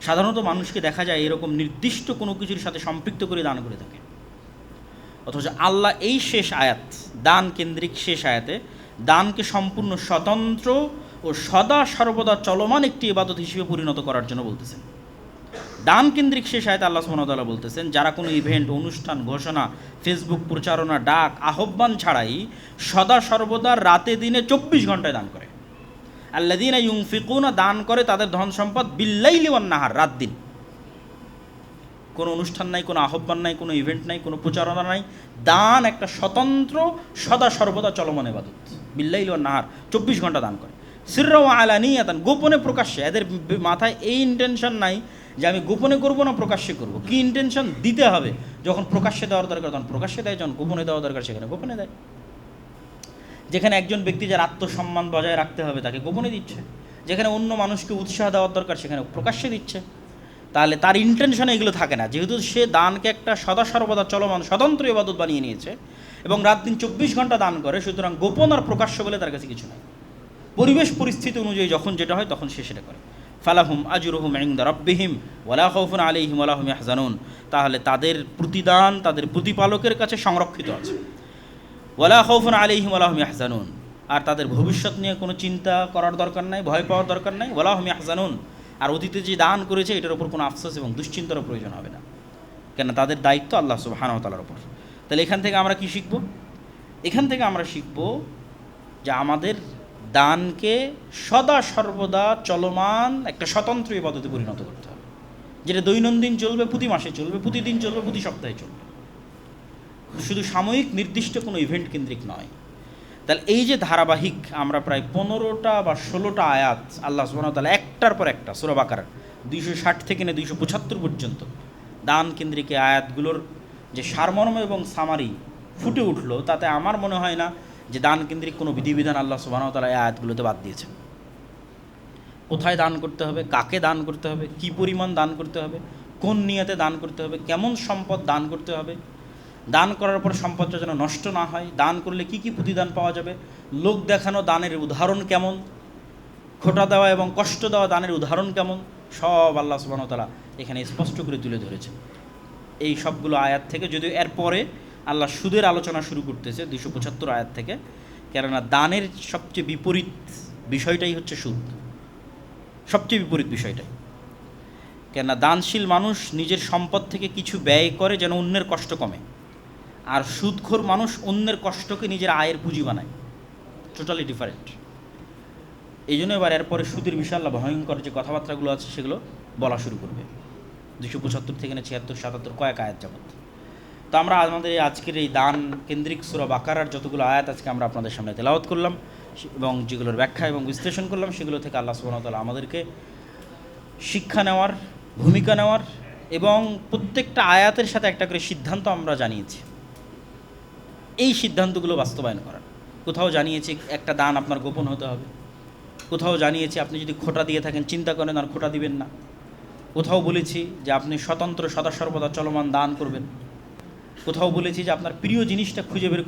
A: সাধারণত মানুষকে দেখা যায় এরকম নির্দিষ্ট কোনো কিছুর সাথে সম্পৃক্ত করে দান করে থাকে। অথচ আল্লাহ এই শেষ আয়াত, দান কেন্দ্রিক শেষ আয়াতে দানকে সম্পূর্ণ স্বতন্ত্র ও সদা সর্বদা চলমান একটি ইবাদত হিসেবে পরিণত করার জন্য বলতেছেন। দান কেন্দ্রিক শেষ আয়াতে আল্লাহ সুবহানাহু ওয়া তাআলা বলতেছেন যারা কোনো ইভেন্ট, অনুষ্ঠান, ঘোষণা, ফেসবুক প্রচারণা, ডাক, আহ্বান ছাড়াই সদা সর্বদা রাতে দিনে 24 ঘন্টায় দান করে। আল্লাযীনা ইউনফিকুনা, দান করে তাদের ধন সম্পদ বিল-লাইলি ওয়ান-নাহার, রাত দিন। কোনো অনুষ্ঠান নাই, কোনো আহ্বান নাই, কোনো ইভেন্ট নাই, কোনো প্রচারণা নাই, দান একটা স্বতন্ত্র সদা সর্বদা চলমান ইবাদত। বিল-লাইলি ওয়ান-নাহার, 24 ঘন্টা দান করে। সিররান ওয়া আলানিয়াতান, গোপনে প্রকাশ্যে। এদের মাথায় এই ইন্টেনশন নাই যে আমি গোপনে করব না প্রকাশ্যে করব। কি ইন্টেনশন? দিতে হবে। যখন প্রকাশ্যে দেওয়ার দরকার তখন প্রকাশ্যে দেয়, যখন গোপনে দেওয়া দরকার সেখানে গোপনে দেয়। যেখানে একজন ব্যক্তি যার আত্মসম্মান বজায় রাখতে হবে তাকে গোপনে দিচ্ছে, যেখানে অন্য মানুষকে উৎসাহ দেওয়ার দরকার সেখানে প্রকাশ্যে দিচ্ছে। তাহলে তার ইন্টেনশনে এগুলো থাকে না, যেহেতু সে দানকে একটা সদা সর্বদা চলমান স্বতন্ত্র ইবাদত বানিয়ে নিয়েছে এবং রাত দিন 24 ঘন্টা দান করে, সুতরাং গোপন আর প্রকাশ্য বলে তার কাছে কিছু নাই। পরিবেশ পরিস্থিতি অনুযায়ী যখন যেটা হয় তখন সে সেটা করে। ফালাহুম আজরুহুম ইনদা রাব্বিহিম ওয়া লা খাউফুন আলাইহিম ওয়া লা হুম ইয়াহজানুন, তাহলে তাদের প্রতিদান তাদের প্রতিপালকের কাছে সংরক্ষিত আছে। ওয়ালা খাউফুন আলাইহিম ওয়ালা হুম ইয়াহজানুন, আর তাদের ভবিষ্যৎ নিয়ে কোনো চিন্তা করার দরকার নাই, ভয় পাওয়ার দরকার নাই। ওয়ালা হুম ইয়াহজানুন, আর অতীতে যে দান করেছে এটার উপর কোনো আফসোস এবং দুশ্চিন্তারও প্রয়োজন হবে না, কেন তাদের দায়িত্ব আল্লাহ সুবহানাহু ওয়া তাআলার উপর। তাহলে এখান থেকে আমরা কি শিখব? এখান থেকে আমরা শিখব যে আমাদের দানকে সদা সর্বদা চলমান একটা স্বতন্ত্র ইবাদতে পরিণত করতে হবে, যেটা দৈনন্দিন চলবে, প্রতি মাসে চলবে, প্রতিদিন চলবে, প্রতি সপ্তাহে চলবে, শুধু সাময়িক নির্দিষ্ট কোনো ইভেন্ট কেন্দ্রিক নয়। তাহলে এই যে ধারাবাহিক আমরা প্রায় 15টা বা 16টা আয়াত আল্লাহ সুবহানাহু ওয়া তাআলা একটার পর একটা সূরা বাকারার 260 থেকে 275 পর্যন্ত দান কেন্দ্রিক আয়াতগুলোর যে সারমর্ম এবং সামারি ফুটে উঠলো, তাতে আমার মনে হয় না যে দান কেন্দ্রিক কোনো বিধিবিধান আল্লাহ সুবহানাহু ওয়া তাআলা এই আয়াতগুলোতে বাদ দিয়েছেন। কোথায় দান করতে হবে, কাকে দান করতে হবে, কী পরিমাণ দান করতে হবে, কোন নিয়তে দান করতে হবে, কেমন সম্পদ দান করতে হবে, দান করার পর সম্পদটা যেন নষ্ট না হয়, দান করলে কি কি প্রতিদান পাওয়া যাবে, লোক দেখানো দানের উদাহরণ কেমন, খোটা দেওয়া এবং কষ্ট দেওয়া দানের উদাহরণ কেমন, সব আল্লাহ সুবহানাহু ওয়া তাআলা এখানে স্পষ্ট করে তুলে ধরেছে এই সবগুলো আয়াত থেকে। যদিও এরপরে আল্লাহ সুদের আলোচনা শুরু করতেছে 275 আয়াত থেকে, কেননা দানের সবচেয়ে বিপরীত বিষয়টাই হচ্ছে সুদ, সবচেয়ে বিপরীত বিষয়টাই। কেননা দানশীল মানুষ নিজের সম্পদ থেকে কিছু ব্যয় করে যেন অন্যের কষ্ট কমে, আর সুদখোর মানুষ অন্যের কষ্টকে নিজের আয়ের পুঁজি বানায়, টোটালি ডিফারেন্ট। এই জন্য এবার এরপরে সুদের বিষয়ে আল্লাহ ভয়ঙ্কর যে কথাবার্তাগুলো আছে সেগুলো বলা শুরু করবে 275 থেকে 76, 77 কয়েক আয়াত যাবত। তো আমরা আমাদের আজকের এই দান কেন্দ্রিক সূরা বাকারার যতগুলো আয়াত আজকে আমরা আপনাদের সামনে তেলাওয়াত করলাম এবং যেগুলোর ব্যাখ্যা এবং বিশ্লেষণ করলাম, সেগুলো থেকে আল্লাহ সুবহানাহু ওয়া তাআলা আমাদেরকে শিক্ষা নেওয়ার, ভূমিকা নেওয়ার এবং প্রত্যেকটা আয়াতের সাথে একটা করে সিদ্ধান্ত আমরা জানিয়েছি, এই সিদ্ধান্তগুলো বাস্তবায়ন করার। কোথাও জানিয়েছি একটা দান আপনার গোপন হতে হবে, কোথাও জানিয়েছি আপনি যদি খোটা দিয়ে থাকেন চিন্তা করেন আর খোটা দিবেন না, কোথাও বলেছি যে আপনি স্বতন্ত্র সদা সর্বদা চলমান দান করবেন, কোথাও বলেছি যে আপনার প্রিয় জিনিসটা খুঁজে বের